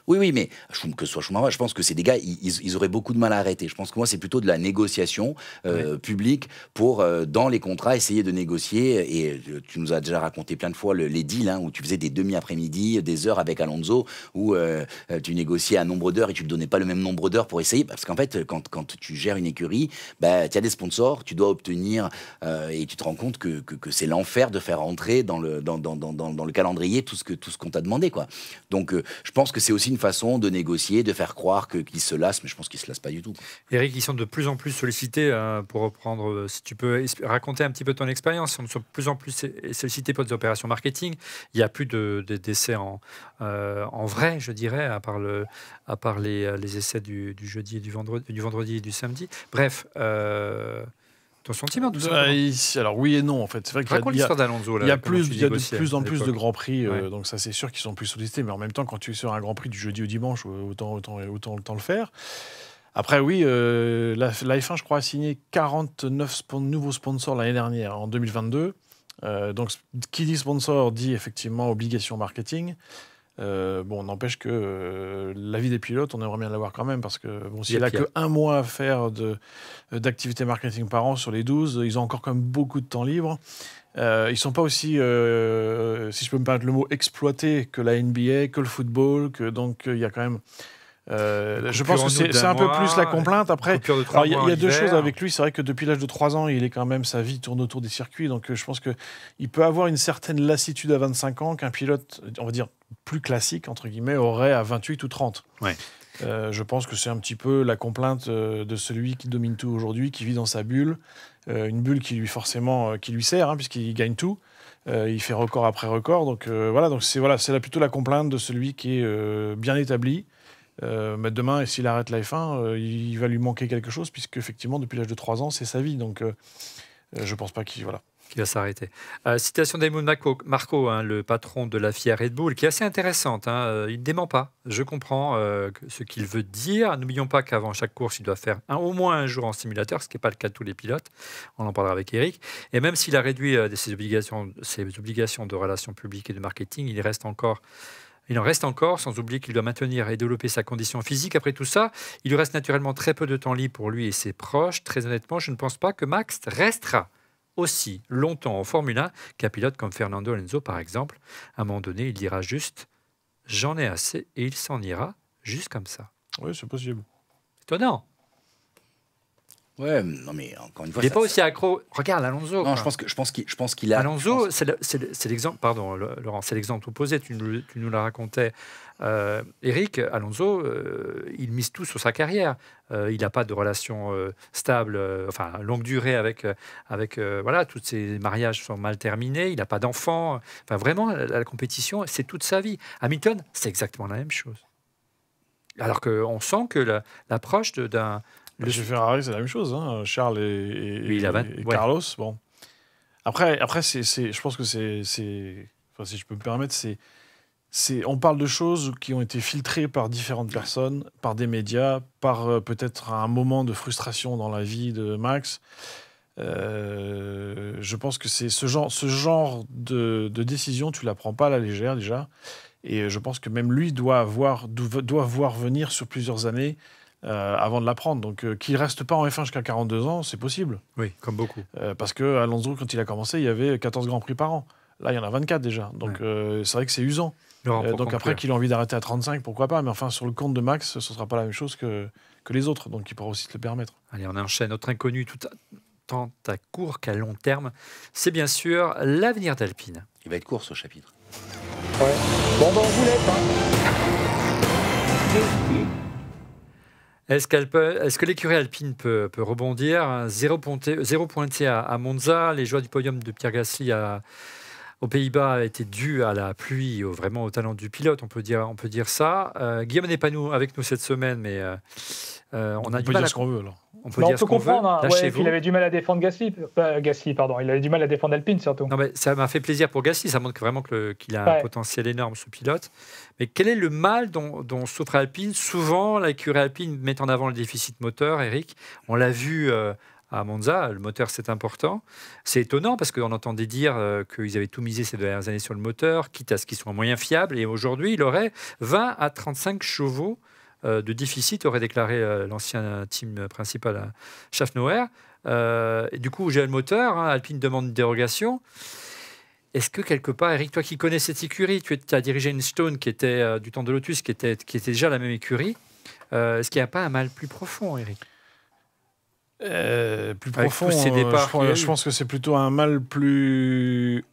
Oui, mais que ce soit Schumacher, je pense que c'est des gars, ils auraient beaucoup de mal à arrêter. Je pense que moi, c'est plutôt de la négociation publique pour, dans les contrats, essayer de négocier. Et tu nous as déjà raconté plein de fois les deals, hein, où tu faisais des demi-après-midi, des heures avec Alonso, où tu négociais un nombre d'heures et tu ne donnais pas le même nombre d'heures pour essayer, parce qu'en fait, quand tu gères une écurie, tu as des sponsors, tu dois obtenir, et tu te rends compte que c'est l'enfer de faire entrer dans le calendrier tout ce qu'on t'a demandé, quoi. Donc, je pense que c'est aussi une façon de négocier, de faire croire qu'ils se lassent, mais je pense qu'ils ne se lassent pas du tout. Eric, ils sont de plus en plus sollicités, pour reprendre, si tu peux raconter un petit peu ton expérience, ils sont de plus en plus sollicités pour des opérations marketing. Il n'y a plus d'essais en vrai, je dirais, à part les essais du jeudi et du vendredi et du samedi. Bref, ton sentiment tout ça? Alors oui et non, en fait. C'est vrai Raconte l'histoire d'Alonso. Il y a de plus en plus de grands prix, donc ça c'est sûr qu'ils sont plus sollicités, mais en même temps, quand tu es sur un grand prix du jeudi au dimanche, autant le faire. Après, oui, la F1, je crois, a signé 49 nouveaux sponsors l'année dernière, en 2022. Donc, qui dit sponsor dit effectivement obligation marketing. N'empêche que la vie des pilotes, on aimerait bien l'avoir quand même, parce que s'il n'a que 1 mois à faire d'activité marketing par an sur les 12, ils ont encore quand même beaucoup de temps libre. Ils ne sont pas aussi, si je peux me permettre le mot, exploités que la NBA, que le football, donc il y a quand même... je pense que c'est un peu plus la complainte. Après, il y a deux choses avec lui. C'est vrai que depuis l'âge de 3 ans, sa vie tourne autour des circuits. Donc je pense qu'il peut avoir une certaine lassitude à 25 ans qu'un pilote, on va dire, plus classique, entre guillemets, aurait à 28 ou 30. Ouais. Je pense que c'est un petit peu la complainte de celui qui domine tout aujourd'hui, qui vit dans sa bulle. Une bulle qui lui sert, hein, puisqu'il gagne tout. Il fait record après record. Donc c'est plutôt la complainte de celui qui est bien établi. Mais demain, s'il arrête la F1, il va lui manquer quelque chose, puisque effectivement, depuis l'âge de 3 ans, c'est sa vie. Donc, je ne pense pas qu'il va s'arrêter. Citation d'Helmut Marko, hein, le patron de la FIA Red Bull, qui est assez intéressante. Hein, il ne dément pas. Je comprends ce qu'il veut dire. N'oublions pas qu'avant chaque course, il doit faire au moins un jour en simulateur, ce qui n'est pas le cas de tous les pilotes. On en parlera avec Eric. Et même s'il a réduit ses obligations de relations publiques et de marketing, il en reste encore, sans oublier qu'il doit maintenir et développer sa condition physique. Après tout ça, il lui reste naturellement très peu de temps libre pour lui et ses proches. Très honnêtement, je ne pense pas que Max restera aussi longtemps en Formule 1 qu'un pilote comme Fernando Alonso, par exemple. À un moment donné, il dira juste « j'en ai assez » et il s'en ira juste comme ça. Oui, c'est possible. Étonnant. Ouais, non mais encore une fois... Il n'est pas aussi accro... Regarde, Alonso... Non, je pense qu'il a... Alonso, c'est l'exemple... Pardon, Laurent, c'est l'exemple opposé, tu nous l'as raconté. Eric, Alonso, il mise tout sur sa carrière. Il n'a pas de relation stable, longue durée avec tous ses mariages sont mal terminés, il n'a pas d'enfants. Enfin, vraiment, la compétition, c'est toute sa vie. Hamilton, c'est exactement la même chose. Alors qu'on sent que l'approche d'un... Chez Ferrari, c'est la même chose. Hein. Charles et Carlos, bon. Après je pense que enfin, si je peux me permettre, on parle de choses qui ont été filtrées par différentes personnes, par des médias, par peut-être un moment de frustration dans la vie de Max. Je pense que c'est ce genre de décision, tu la prends pas à la légère déjà. Et je pense que même lui doit voir venir sur plusieurs années avant de la prendre. Donc qu'il reste pas en F1 jusqu'à 42 ans, c'est possible. Oui, comme beaucoup. Parce que Alonso, quand il a commencé, il y avait 14 Grands Prix par an. Là, il y en a 24 déjà. Donc c'est vrai que c'est usant. Donc après qu'il a envie d'arrêter à 35, pourquoi pas. Mais enfin, sur le compte de Max, ce ne sera pas la même chose que les autres. Donc il pourra aussi se le permettre. Allez, on enchaîne. Notre inconnu, tant à court qu'à long terme, c'est bien sûr l'avenir d'Alpine. Il va être court ce chapitre. Ouais. Bon, ben, on vous laisse. Est-ce que l'écurie Alpine peut rebondir? Zéro pointé à Monza. Les joies du podium de Pierre Gasly aux Pays-Bas a été dû à la pluie, vraiment au talent du pilote, on peut dire ça. Guillaume n'est pas avec nous cette semaine, mais on a du mal dire ce qu'on veut alors. On peut comprendre. Hein. Lâchez-vous. Il avait du mal à défendre Gasly, pardon. Il avait du mal à défendre Alpine surtout. Non, mais ça m'a fait plaisir pour Gasly. Ça montre vraiment qu'il a un potentiel énorme, ce pilote. Mais quel est le mal dont souffre Alpine? Souvent, l'écurie Alpine met en avant le déficit moteur, Eric. On l'a vu à Monza. Le moteur, c'est important. C'est étonnant parce qu'on entendait dire qu'ils avaient tout misé ces dernières années sur le moteur, quitte à ce qu'ils soient moins fiables. Et aujourd'hui, il aurait 20 à 35 chevaux de déficit, aurait déclaré l'ancien team principal Schaffnauer. Et du coup, j'ai le moteur, Alpine demande une dérogation. Est-ce que quelque part, Eric, toi qui connais cette écurie, tu as dirigé une Stone qui était du temps de Lotus, qui était déjà la même écurie, est-ce qu'il n'y a pas un mal plus profond, Eric? Plus profond, je pense que c'est plutôt un mal plus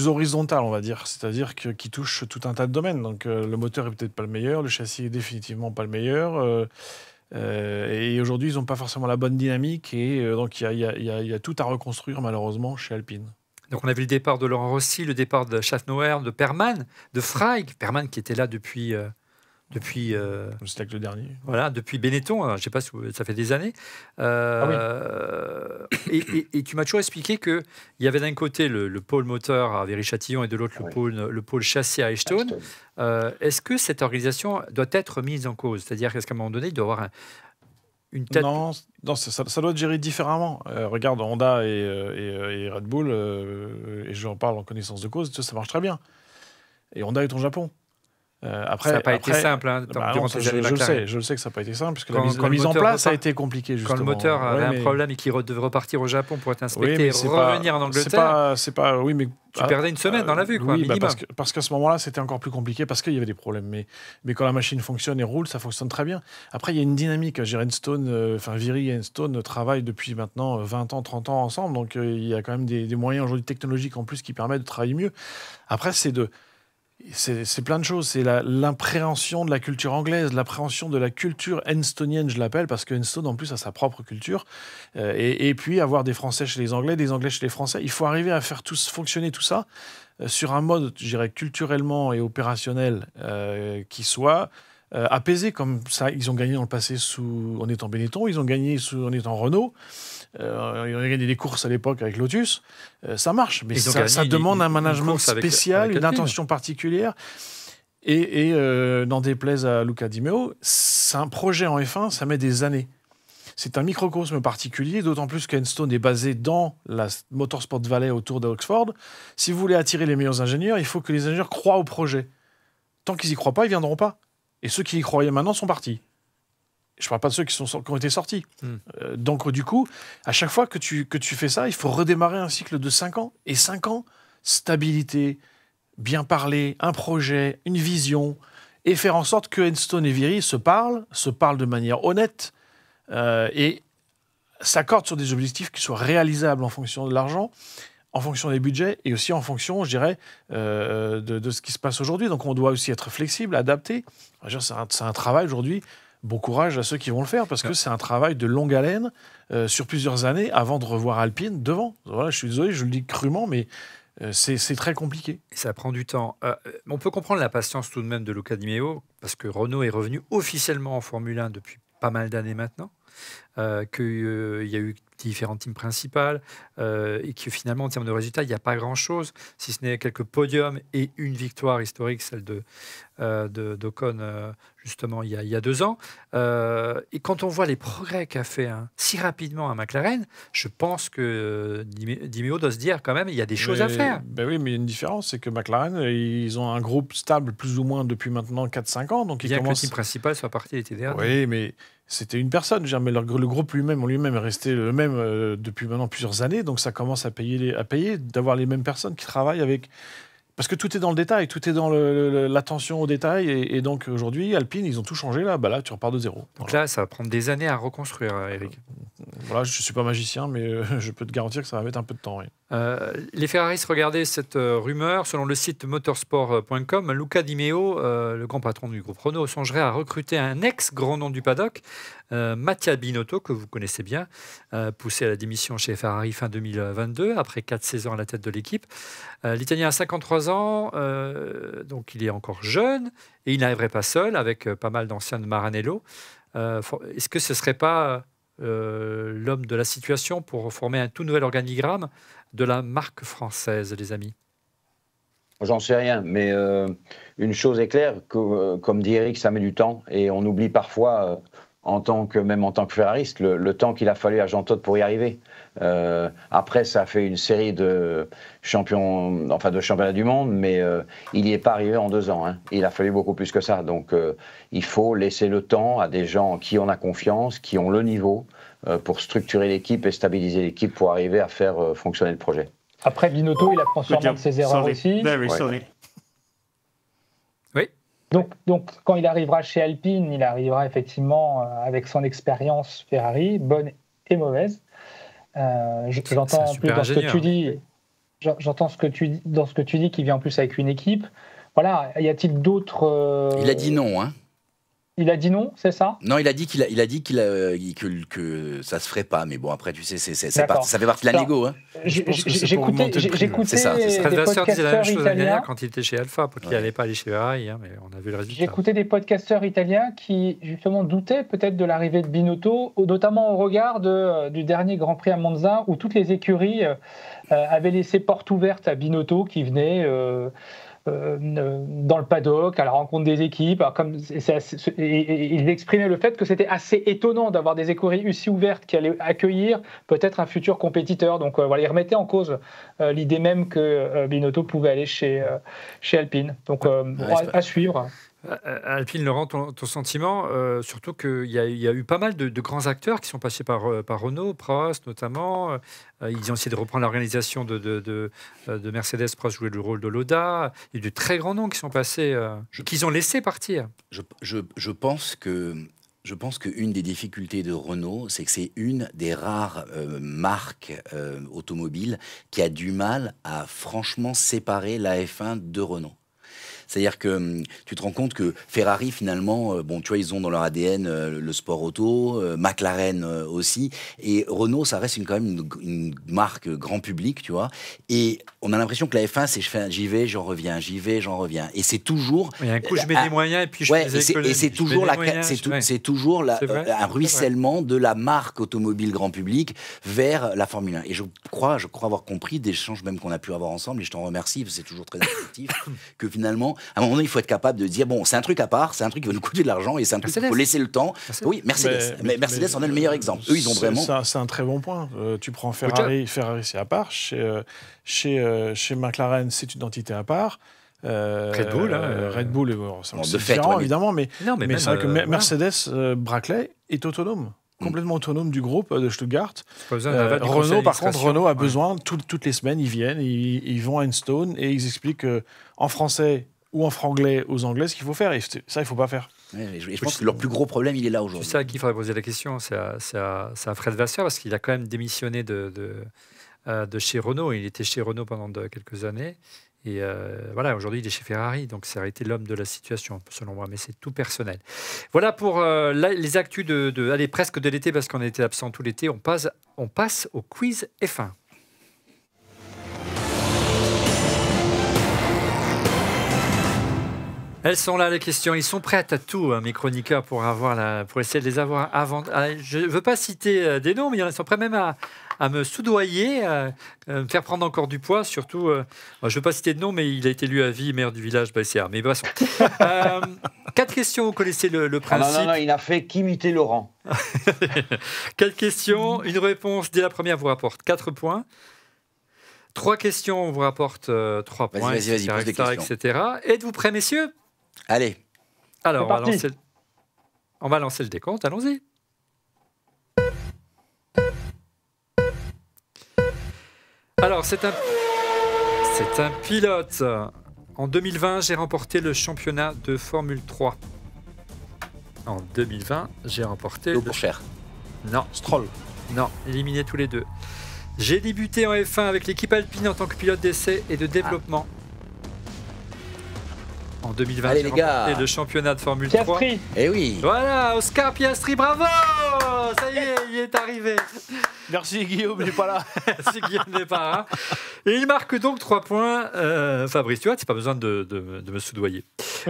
horizontal, on va dire, c'est-à-dire qui touche tout un tas de domaines. Donc le moteur est peut-être pas le meilleur, le châssis est définitivement pas le meilleur, et aujourd'hui ils n'ont pas forcément la bonne dynamique, et donc il y a tout à reconstruire malheureusement chez Alpine. Donc on a vu le départ de Laurent Rossi, le départ de Schaffnauer, de Perman, de Freig, Perman qui était là depuis c'était que le dernier. Voilà, depuis Benetton, je ne sais pas si ça fait des années. Et tu m'as toujours expliqué qu'il y avait d'un côté le pôle moteur à Viry-Châtillon et de l'autre le pôle châssis à Edgestone. Est-ce que cette organisation doit être mise en cause? C'est-à-dire qu'à un moment donné, il doit y avoir une tête... Non, ça doit être géré différemment. Regarde, Honda et Red Bull, et j'en parle en connaissance de cause, ça marche très bien. Et Honda est au Japon. Après, ça n'a pas été simple. Je le sais que ça n'a pas été simple, puisque la mise en place a été compliquée, justement. Quand le moteur avait un problème et qu'il devait repartir au Japon pour être inspecté et revenir en Angleterre, tu perdais une semaine dans la vue, quoi, minimum. Parce qu'à ce moment-là, c'était encore plus compliqué, parce qu'il y avait des problèmes. Mais quand la machine fonctionne et roule, ça fonctionne très bien. Après, il y a une dynamique. Viry et Enstone travaillent depuis maintenant 20 ans, 30 ans ensemble, donc il y a quand même des moyens aujourd'hui technologiques en plus qui permettent de travailler mieux. Après, c'est plein de choses. C'est l'impréhension de la culture anglaise, l'appréhension de la culture enstonienne, je l'appelle, parce que Enstone, en plus, a sa propre culture. Et puis, avoir des Français chez les Anglais, des Anglais chez les Français. Il faut arriver à faire fonctionner tout ça sur un mode, je dirais, culturellement et opérationnel qui soit apaisé. Comme ça, ils ont gagné dans le passé en étant Benetton, ils ont gagné en étant Renault. Ils ont gagné des courses à l'époque avec Lotus. Ça marche, mais ça demande un management spécial, une intention particulière. Et n'en déplaise à Luca Di Meo, c'est un projet en F1, ça met des années. C'est un microcosme particulier, d'autant plus qu'Enstone est basé dans la Motorsport Valley autour d'Oxford. Si vous voulez attirer les meilleurs ingénieurs, il faut que les ingénieurs croient au projet. Tant qu'ils n'y croient pas, ils ne viendront pas. Et ceux qui y croyaient maintenant sont partis. Je ne parle pas de ceux qui ont été sortis. Donc, du coup, à chaque fois que tu fais ça, il faut redémarrer un cycle de 5 ans. Et 5 ans, stabilité, bien parler, un projet, une vision, et faire en sorte que Enstone et Viry se parlent de manière honnête, et s'accordent sur des objectifs qui soient réalisables en fonction de l'argent, en fonction des budgets, et aussi en fonction, je dirais, de ce qui se passe aujourd'hui. Donc, on doit aussi être flexible, adapté. C'est un travail aujourd'hui. Bon courage à ceux qui vont le faire, parce que c'est un travail de longue haleine sur plusieurs années avant de revoir Alpine devant. Voilà, je suis désolé, je le dis crûment, mais c'est très compliqué. Et ça prend du temps. On peut comprendre la patience tout de même de Luca Di Meo, parce que Renault est revenu officiellement en Formule 1 depuis pas mal d'années maintenant. qu'il y a eu différentes teams principales et que finalement, en termes de résultats, il n'y a pas grand-chose, si ce n'est quelques podiums et une victoire historique, celle d'Ocon, justement, il y a 2 ans. Et quand on voit les progrès qu'a fait si rapidement à McLaren, je pense que Di Meo doit se dire quand même, il y a des choses à faire. Ben oui, mais il y a une différence, c'est que McLaren, ils ont un groupe stable plus ou moins depuis maintenant 4-5 ans. Donc bien que le team principal soit parti l'été dernier. Oui, mais c'était une personne. Mais le groupe lui-même est resté le même depuis maintenant plusieurs années. Donc ça commence à payer d'avoir les mêmes personnes qui travaillent avec... Parce que tout est dans le détail, tout est dans l'attention au détail. Et donc aujourd'hui, Alpine, ils ont tout changé là. Bah là, tu repars de zéro. Donc là, ça va prendre des années à reconstruire, Eric. Voilà, je ne suis pas magicien, mais je peux te garantir que ça va mettre un peu de temps. Oui. Les Ferraris, regardez cette rumeur. Selon le site motorsport.com, Luca Di Meo, le grand patron du groupe Renault, songerait à recruter un ex-grand nom du paddock, Mattia Binotto, que vous connaissez bien, poussé à la démission chez Ferrari fin 2022, après 4 saisons à la tête de l'équipe. L'Italien a 53 ans, donc il est encore jeune, et il n'arriverait pas seul, avec pas mal d'anciens de Maranello. Est-ce que ce ne serait pas l'homme de la situation pour former un tout nouvel organigramme de la marque française, les amis? J'en sais rien, mais une chose est claire, comme dit Eric, ça met du temps, et on oublie parfois, même en tant que ferrariste, le temps qu'il a fallu à Jean Todt pour y arriver. Après, ça a fait une série de championnats du monde, mais il n'y est pas arrivé en 2 ans. Hein. Il a fallu beaucoup plus que ça. Donc, il faut laisser le temps à des gens en qui on a confiance, qui ont le niveau, pour structurer l'équipe et stabiliser l'équipe pour arriver à faire fonctionner le projet. Après, Binotto, il apprend sûrement de ses erreurs aussi. Oui. Donc, quand il arrivera chez Alpine, il arrivera effectivement avec son expérience Ferrari, bonne et mauvaise. J'entends en plus dans ce que tu dis. J'entends dans ce que tu dis qu'il vient en plus avec une équipe. Voilà, y a-t-il d'autres Il a dit non, hein. Il a dit non, c'est ça? Non, il a dit que ça se ferait pas. Mais bon, après, tu sais, ça fait partie de la négo. Hein. J'écoutais Fred Vasseur disait la même chose l'année dernière italiens. quand il était chez Alpha, pour qu'il n'allait pas aller chez Ferrari, mais on a vu le résultat. J'écoutais des podcasteurs italiens qui justement doutaient peut-être de l'arrivée de Binotto, notamment au regard du dernier Grand Prix à Monza, où toutes les écuries avaient laissé porte ouverte à Binotto qui venait dans le paddock, à la rencontre des équipes. Alors, il exprimait le fait que c'était assez étonnant d'avoir des écuries aussi ouvertes qui allaient accueillir peut-être un futur compétiteur. Donc voilà, il remettait en cause l'idée même que Binotto pouvait aller chez Alpine. Donc à suivre. Alpine, Laurent, ton sentiment, surtout qu'il y a eu pas mal de grands acteurs qui sont passés par Renault, Prost notamment. Ils ont essayé de reprendre l'organisation de Mercedes. Prost jouait le rôle de Lauda. Il y a eu de très grands noms qui sont passés, qu'ils ont laissé partir. Je pense qu'une des difficultés de Renault, c'est que c'est une des rares marques automobiles qui a du mal à franchement séparer la F1 de Renault. C'est-à-dire que tu te rends compte que Ferrari, finalement, tu vois, ils ont dans leur ADN le sport auto, McLaren aussi, et Renault, ça reste quand même une marque grand public, tu vois. Et on a l'impression que la F1, c'est j'y vais, j'en reviens, j'y vais, j'en reviens. Et c'est toujours... Il y a un coup, je mets des moyens, et puis je fais des économies. Et c'est toujours un ruissellement de la marque automobile grand public vers la Formule 1. Et je crois avoir compris des échanges même qu'on a pu avoir ensemble, et je t'en remercie, c'est toujours très effectif, que finalement, à un moment donné, il faut être capable de dire, bon, c'est un truc à part, c'est un truc qui va nous coûter de l'argent, et c'est un truc qu'il faut laisser le temps. Oui, Mercedes. Mais Mercedes en est le meilleur exemple. Eux, ils ont vraiment... C'est un très bon point. Tu prends Ferrari, c'est à part. Chez McLaren, c'est une entité à part. Red Bull, c'est différent, évidemment, mais c'est vrai que Mercedes, Brackley est autonome. Complètement autonome du groupe de Stuttgart. Renault, par contre, Renault a besoin, toutes les semaines, ils viennent, ils vont à Enstone et ils expliquent en français ou en franglais aux Anglais ce qu'il faut faire. Et ça, il ne faut pas faire. Je pense que leur plus gros problème, il est là aujourd'hui. C'est ça à qui il faudrait poser la question. C'est à Fred Vasseur, parce qu'il a quand même démissionné de chez Renault. Il était chez Renault pendant quelques années. Et voilà, aujourd'hui, il est chez Ferrari, donc ça aurait été l'homme de la situation, selon moi, mais c'est tout personnel. Voilà pour les actus presque de l'été, parce qu'on a été absent tout l'été. On passe au quiz F1. Elles sont là, les questions. Ils sont prêts à tout, mes chroniqueurs, pour essayer de les avoir avant. Je ne veux pas citer des noms, mais ils sont prêts même à me soudoyer, me faire prendre encore du poids. Surtout, je ne veux pas citer de nom, mais il a été élu à vie maire du village Baïséa. Mais de toute façon. 4 questions, vous connaissez le principe. Non, il n'a fait qu'imiter Laurent. 4 questions, une réponse dès la première vous rapporte 4 points. 3 questions vous rapportent 3 points, vas-y, pose des questions. etc. Êtes-vous prêts, messieurs? Allez. Alors, on va lancer le décompte, allons-y. Alors, c'est un pilote. En 2020, j'ai remporté le championnat de Formule 3. En 2020, j'ai remporté... Pour cher. Non. Stroll. Non, éliminé tous les deux. J'ai débuté en F1 avec l'équipe Alpine en tant que pilote d'essai et de développement. En 2020, allez, j'ai les gars. remporté le championnat de Formule Piastri. 3. Eh oui. Voilà, Oscar Piastri, bravo! Ça y est, il est arrivé. Merci Guillaume, il n'est pas là. Si Guillaume n'est pas là. Et il marque donc 3 points. Fabrice, tu vois, tu n'as pas besoin de me soudoyer.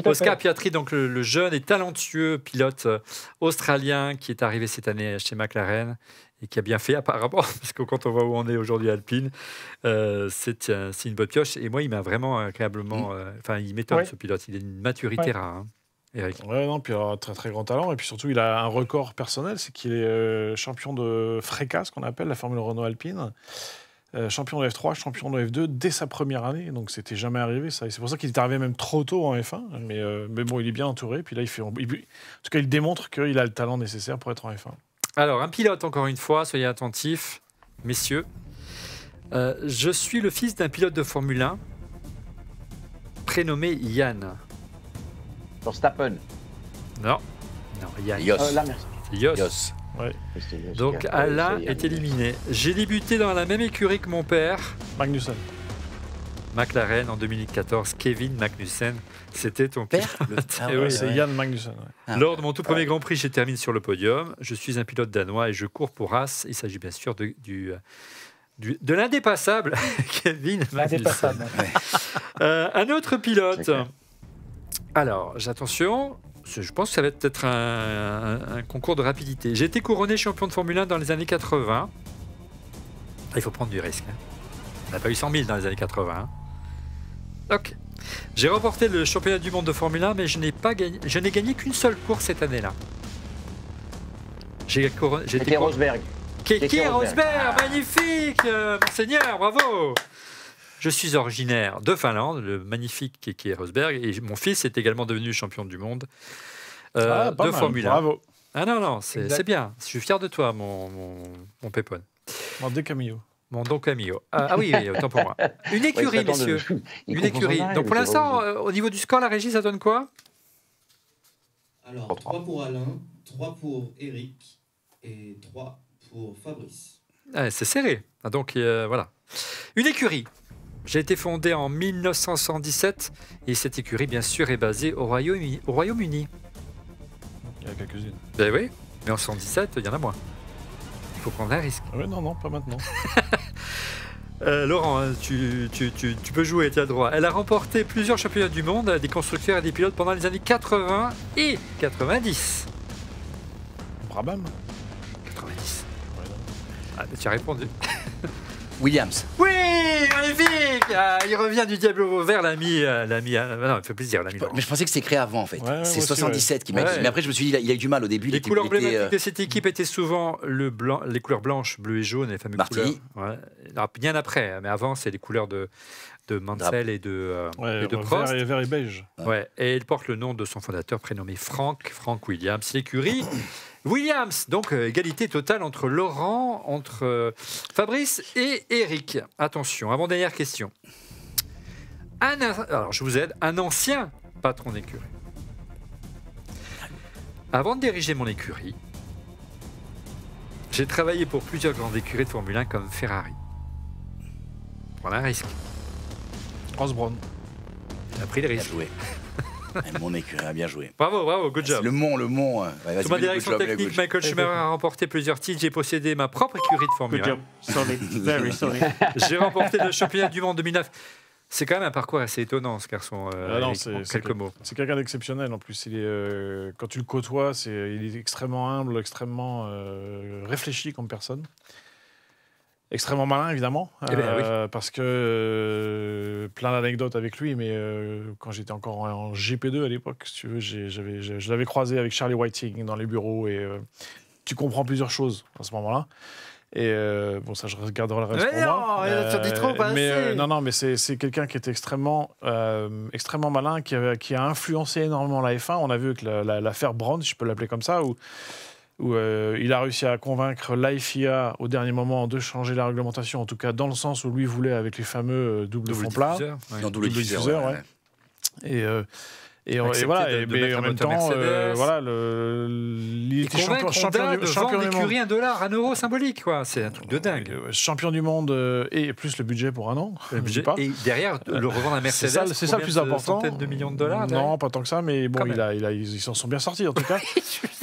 Oscar Piastri, donc le jeune et talentueux pilote australien qui est arrivé cette année chez McLaren et qui a bien fait apparemment, parce que quand on voit où on est aujourd'hui à Alpine, c'est une bonne pioche. Et moi, il m'a vraiment agréablement... Enfin, il m'étonne, ce pilote. Il a une maturité rare. Hein. Eric. Ouais, non, puis il a un très très grand talent. Et puis surtout, il a un record personnel, c'est qu'il est champion de FRECA, ce qu'on appelle la Formule Renault Alpine. Champion de F3, champion de F2 dès sa première année. Donc, c'était jamais arrivé, ça. Et c'est pour ça qu'il est arrivé même trop tôt en F1. Mais bon, il est bien entouré. Puis là, en tout cas, il démontre qu'il a le talent nécessaire pour être en F1. Alors, un pilote, encore une fois, soyez attentifs, messieurs. Je suis le fils d'un pilote de Formule 1 prénommé Yann. Verstappen. Non, Yann. Jos. Là, merci. C'est Jos. Jos. Ouais. Donc Alain est éliminé. J'ai débuté dans la même écurie que mon père, Magnussen. McLaren, en 2014. Kevin Magnussen, c'était ton père. C'est Yann Magnussen. Ouais. Lors de mon tout premier Grand Prix, je termine sur le podium. Je suis un pilote danois et je cours pour Haas. Il s'agit bien sûr de l'indépassable Kevin Magnussen. Un autre pilote. Alors, attention, je pense que ça va être un concours de rapidité. J'ai été couronné champion de Formule 1 dans les années 80. Il faut prendre du risque. Hein. On n'a pas eu 100 000 dans les années 80. Hein. Ok. J'ai remporté le championnat du monde de Formule 1, mais je n'ai gagné qu'une seule course cette année-là. J'ai été Rosberg. Keke Rosberg, magnifique, monseigneur, bravo. Je suis originaire de Finlande, le magnifique Keke Rosberg, et mon fils est également devenu champion du monde de Formule 1. Bravo. Ah non, c'est bien. Je suis fier de toi, mon pépone. Mon Don Camillo. Mon Don Camillo. Ah oui, autant pour moi. Une écurie, messieurs. Une écurie. Donc pour l'instant, au niveau du score, la régie, ça donne quoi? Alors, 3 pour Alain, 3 pour Eric et 3 pour Fabrice. Ah, c'est serré. Ah, donc voilà. Une écurie. J'ai été fondée en 1977 et cette écurie, bien sûr, est basée au Royaume-Uni. Il y en a quelques-unes. Ben oui, mais en 77, il y en a moins. Il faut prendre un risque. Ah ouais, non, pas maintenant. Laurent, tu peux jouer, tu as le droit. Elle a remporté plusieurs championnats du monde des constructeurs et des pilotes pendant les années 80 et 90. Brabham. 90. Ouais, Ah, tu as répondu. Williams. Oui, magnifique. Il revient du diable au vert, l'ami. Non, il fait plaisir, l'ami. Mais je pensais que c'était créé avant, en fait. Ouais, c'est moi 77 qui m'a dit. Mais après, je me suis dit, il a eu du mal au début. Les couleurs emblématiques de cette équipe étaient souvent les couleurs blanches, bleu et jaune, les fameuses Martelly. couleurs. Ouais. Alors, bien après, mais avant, c'est les couleurs de Mansell et de Prost. Vert et beige. Ouais. Et il porte le nom de son fondateur prénommé Frank Williams. L'écurie Williams, donc égalité totale entre Laurent, entre Fabrice et Eric. Attention, avant-dernière question. Alors, je vous aide. Un ancien patron d'écurie. Avant de diriger mon écurie, j'ai travaillé pour plusieurs grandes écuries de Formule 1 comme Ferrari. Voilà un risque. Ross Brown. J'ai pris le Bien risque. joué. Mon écurie a bien joué. Bravo, good job. Le Mont. Sous ma direction technique, Michael Schumacher a remporté plusieurs titres. J'ai possédé ma propre écurie de Formule 1. Good job. Solid. Very solid. J'ai remporté le championnat du monde 2009. C'est quand même un parcours assez étonnant, ce garçon. Non, en quelques mots. C'est quelqu'un d'exceptionnel en plus. Il est, quand tu le côtoies, il est extrêmement humble, extrêmement réfléchi comme personne. Extrêmement malin, évidemment, parce que plein d'anecdotes avec lui, mais quand j'étais encore en GP2 à l'époque, si tu veux, je l'avais croisé avec Charlie Whiting dans les bureaux, et tu comprends plusieurs choses à ce moment-là. Et bon, ça, je regarderai le reste pour moi. Tu dis trop, pas assez. Non, mais c'est quelqu'un qui était extrêmement malin, qui a influencé énormément la F1. On a vu que l'affaire Brown, si je peux l'appeler comme ça, où il a réussi à convaincre l'FIA au dernier moment de changer la réglementation, en tout cas dans le sens où lui voulait, avec les fameux double fond plat. Double diffuseur, ouais. Et voilà, mais en même temps, il était champion du d'écurie $1, €1 symbolique, quoi. C'est un truc de dingue. Champion du monde et plus le budget pour un an. Et derrière, le revendre à Mercedes, c'est ça le plus important. Centaines de millions de dollars. Non, pas tant que ça, mais bon, ils s'en sont bien sortis en tout cas.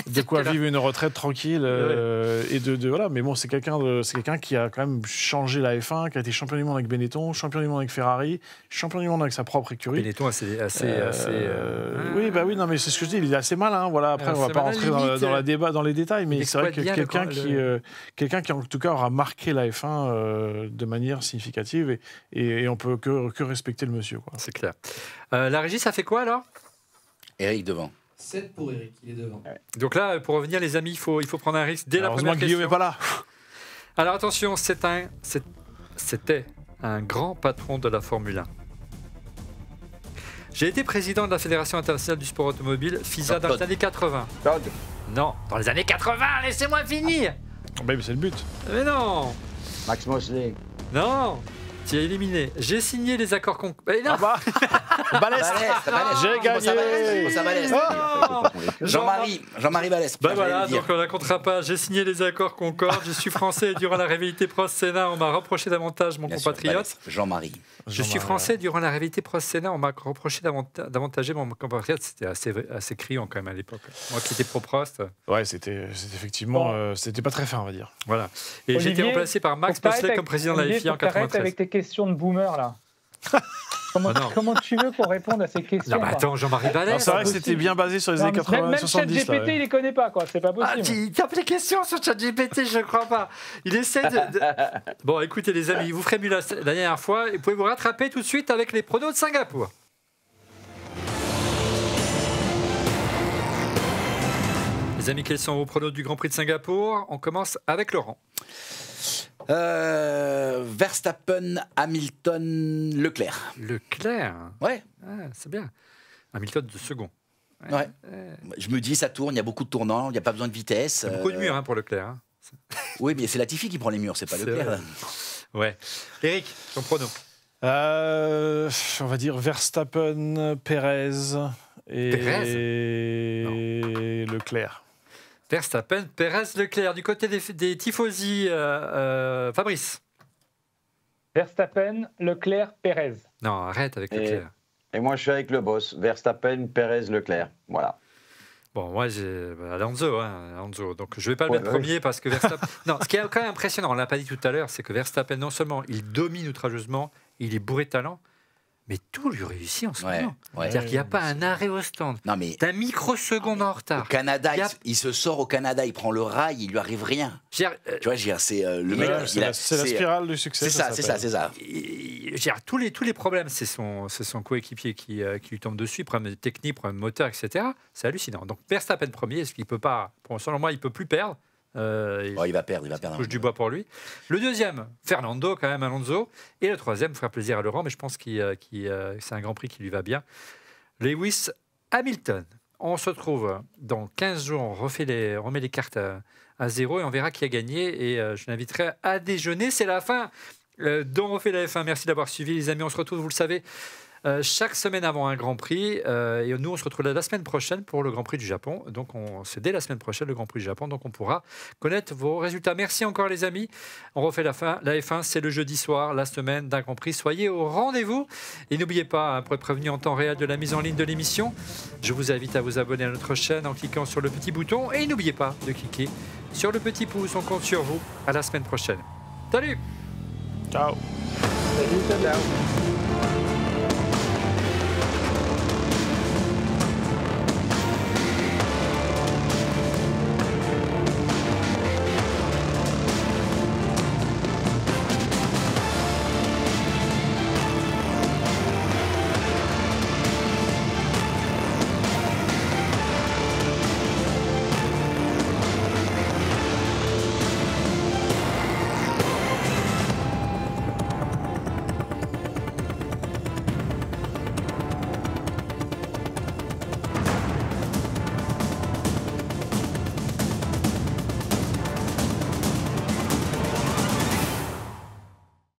De quoi vivre une retraite tranquille et voilà. Mais bon, c'est quelqu'un qui a quand même changé la F1, qui a été champion du monde avec Benetton, champion du monde avec Ferrari, champion du monde avec sa propre écurie. Benetton assez oui, non, mais c'est ce que je dis, il est assez malin. Voilà. Après, on va pas rentrer dans les détails, mais c'est vrai que quelqu'un qui en tout cas aura marqué la F1 de manière significative, et on peut que respecter le monsieur, quoi. C'est clair. La régie, ça fait quoi alors? Eric devant. 7 pour Eric, il est devant. Donc là, pour revenir, les amis, il faut prendre un risque dès la première question. Guillaume n'est pas là. Alors attention, c'était un grand patron de la Formule 1. J'ai été président de la Fédération internationale du sport automobile, FISA, dans les années 80. Todd. Non, dans les années 80, laissez-moi finir. Mais c'est le but. Mais non. Max Mosley. Non. Tu as éliminé. J'ai signé les accords Balès. J'ai gagné. Jean-Marie Balès. Ben voilà, donc on la comptera pas. J'ai signé les accords Concorde. Je suis français et durant la rivalité Prost-Senna, on m'a reproché davantage mon compatriote. Jean-Marie. Je suis français durant la rivalité Prost-Senna, on m'a reproché d'avantager mon compatriote. C'était assez criant quand même à l'époque. Moi qui étais pro-Prost. Ouais, c'était effectivement, c'était pas très fin, on va dire. Voilà. Et j'ai été remplacé par Max Mosley comme président de la FIA en 93. Avec tes questions de boomer là. Comment tu veux qu'on réponde à ces questions? Non, mais attends, Jean-Marie Balès. C'est vrai que c'était bien basé sur les années 80, même 70. ChatGPT, il les connaît pas, quoi. C'est pas possible. Il tape les questions sur ChatGPT, je crois pas. Il essaie de... Bon, écoutez les amis, vous ferez mieux la dernière fois et vous pouvez vous rattraper tout de suite avec les pronos de Singapour. Les amis, quels sont vos pronos du Grand Prix de Singapour? On commence avec Laurent. Verstappen, Hamilton, Leclerc. Leclerc? Ouais. Ah, c'est bien. Hamilton de second. Ouais. Je me dis, ça tourne, il y a beaucoup de tournants, il n'y a pas besoin de vitesse. Il y a beaucoup de murs pour Leclerc. Hein. Oui, mais c'est Latifi qui prend les murs, c'est pas Leclerc. Ouais. Eric, ton prono? On va dire Verstappen, Perez et Leclerc. Verstappen, Perez, Leclerc. Du côté des tifosi, Fabrice. Verstappen, Leclerc, Perez. Non, arrête avec Leclerc. Et moi, je suis avec le boss. Verstappen, Perez, Leclerc. Voilà. Bon, moi, j'ai Alonso. Donc, je ne vais pas le mettre premier parce que Verstappen... Non, ce qui est quand même impressionnant, on ne l'a pas dit tout à l'heure, c'est que Verstappen, non seulement il domine outrageusement, il est bourré de talent, mais tout lui réussit en ce moment. C'est-à-dire qu'il n'y a pas un arrêt au stand. D'un microseconde en retard. Au Canada, il se sort au Canada, il prend le rail, il lui arrive rien. Tu vois, c'est le mec. C'est la spirale du succès. C'est ça. Tous les problèmes, c'est son coéquipier qui lui tombe dessus, problème technique, problème moteur, etc. C'est hallucinant. Donc Verstappen premier, est-ce qu'il peut pas, selon moi, il peut plus perdre. Il va perdre. Touche du bois pour lui. Le deuxième, Fernando, quand même, Alonso. Et le troisième, faire plaisir à Laurent, mais je pense que c'est un Grand Prix qui lui va bien. Lewis Hamilton. On se retrouve dans 15 jours, on remet les cartes à zéro et on verra qui a gagné. Et je l'inviterai à déjeuner. C'est la fin d'On refait la F1. Merci d'avoir suivi, les amis. On se retrouve, vous le savez, chaque semaine avant un Grand Prix. Et nous, on se retrouve la semaine prochaine pour le Grand Prix du Japon. Donc, c'est dès la semaine prochaine, le Grand Prix du Japon. Donc, on pourra connaître vos résultats. Merci encore, les amis. On refait la F1, c'est le jeudi soir, la semaine d'un Grand Prix. Soyez au rendez-vous. Et n'oubliez pas, pour être prévenu en temps réel de la mise en ligne de l'émission, je vous invite à vous abonner à notre chaîne en cliquant sur le petit bouton. Et n'oubliez pas de cliquer sur le petit pouce. On compte sur vous. À la semaine prochaine. Salut! Ciao! Salut, ciao.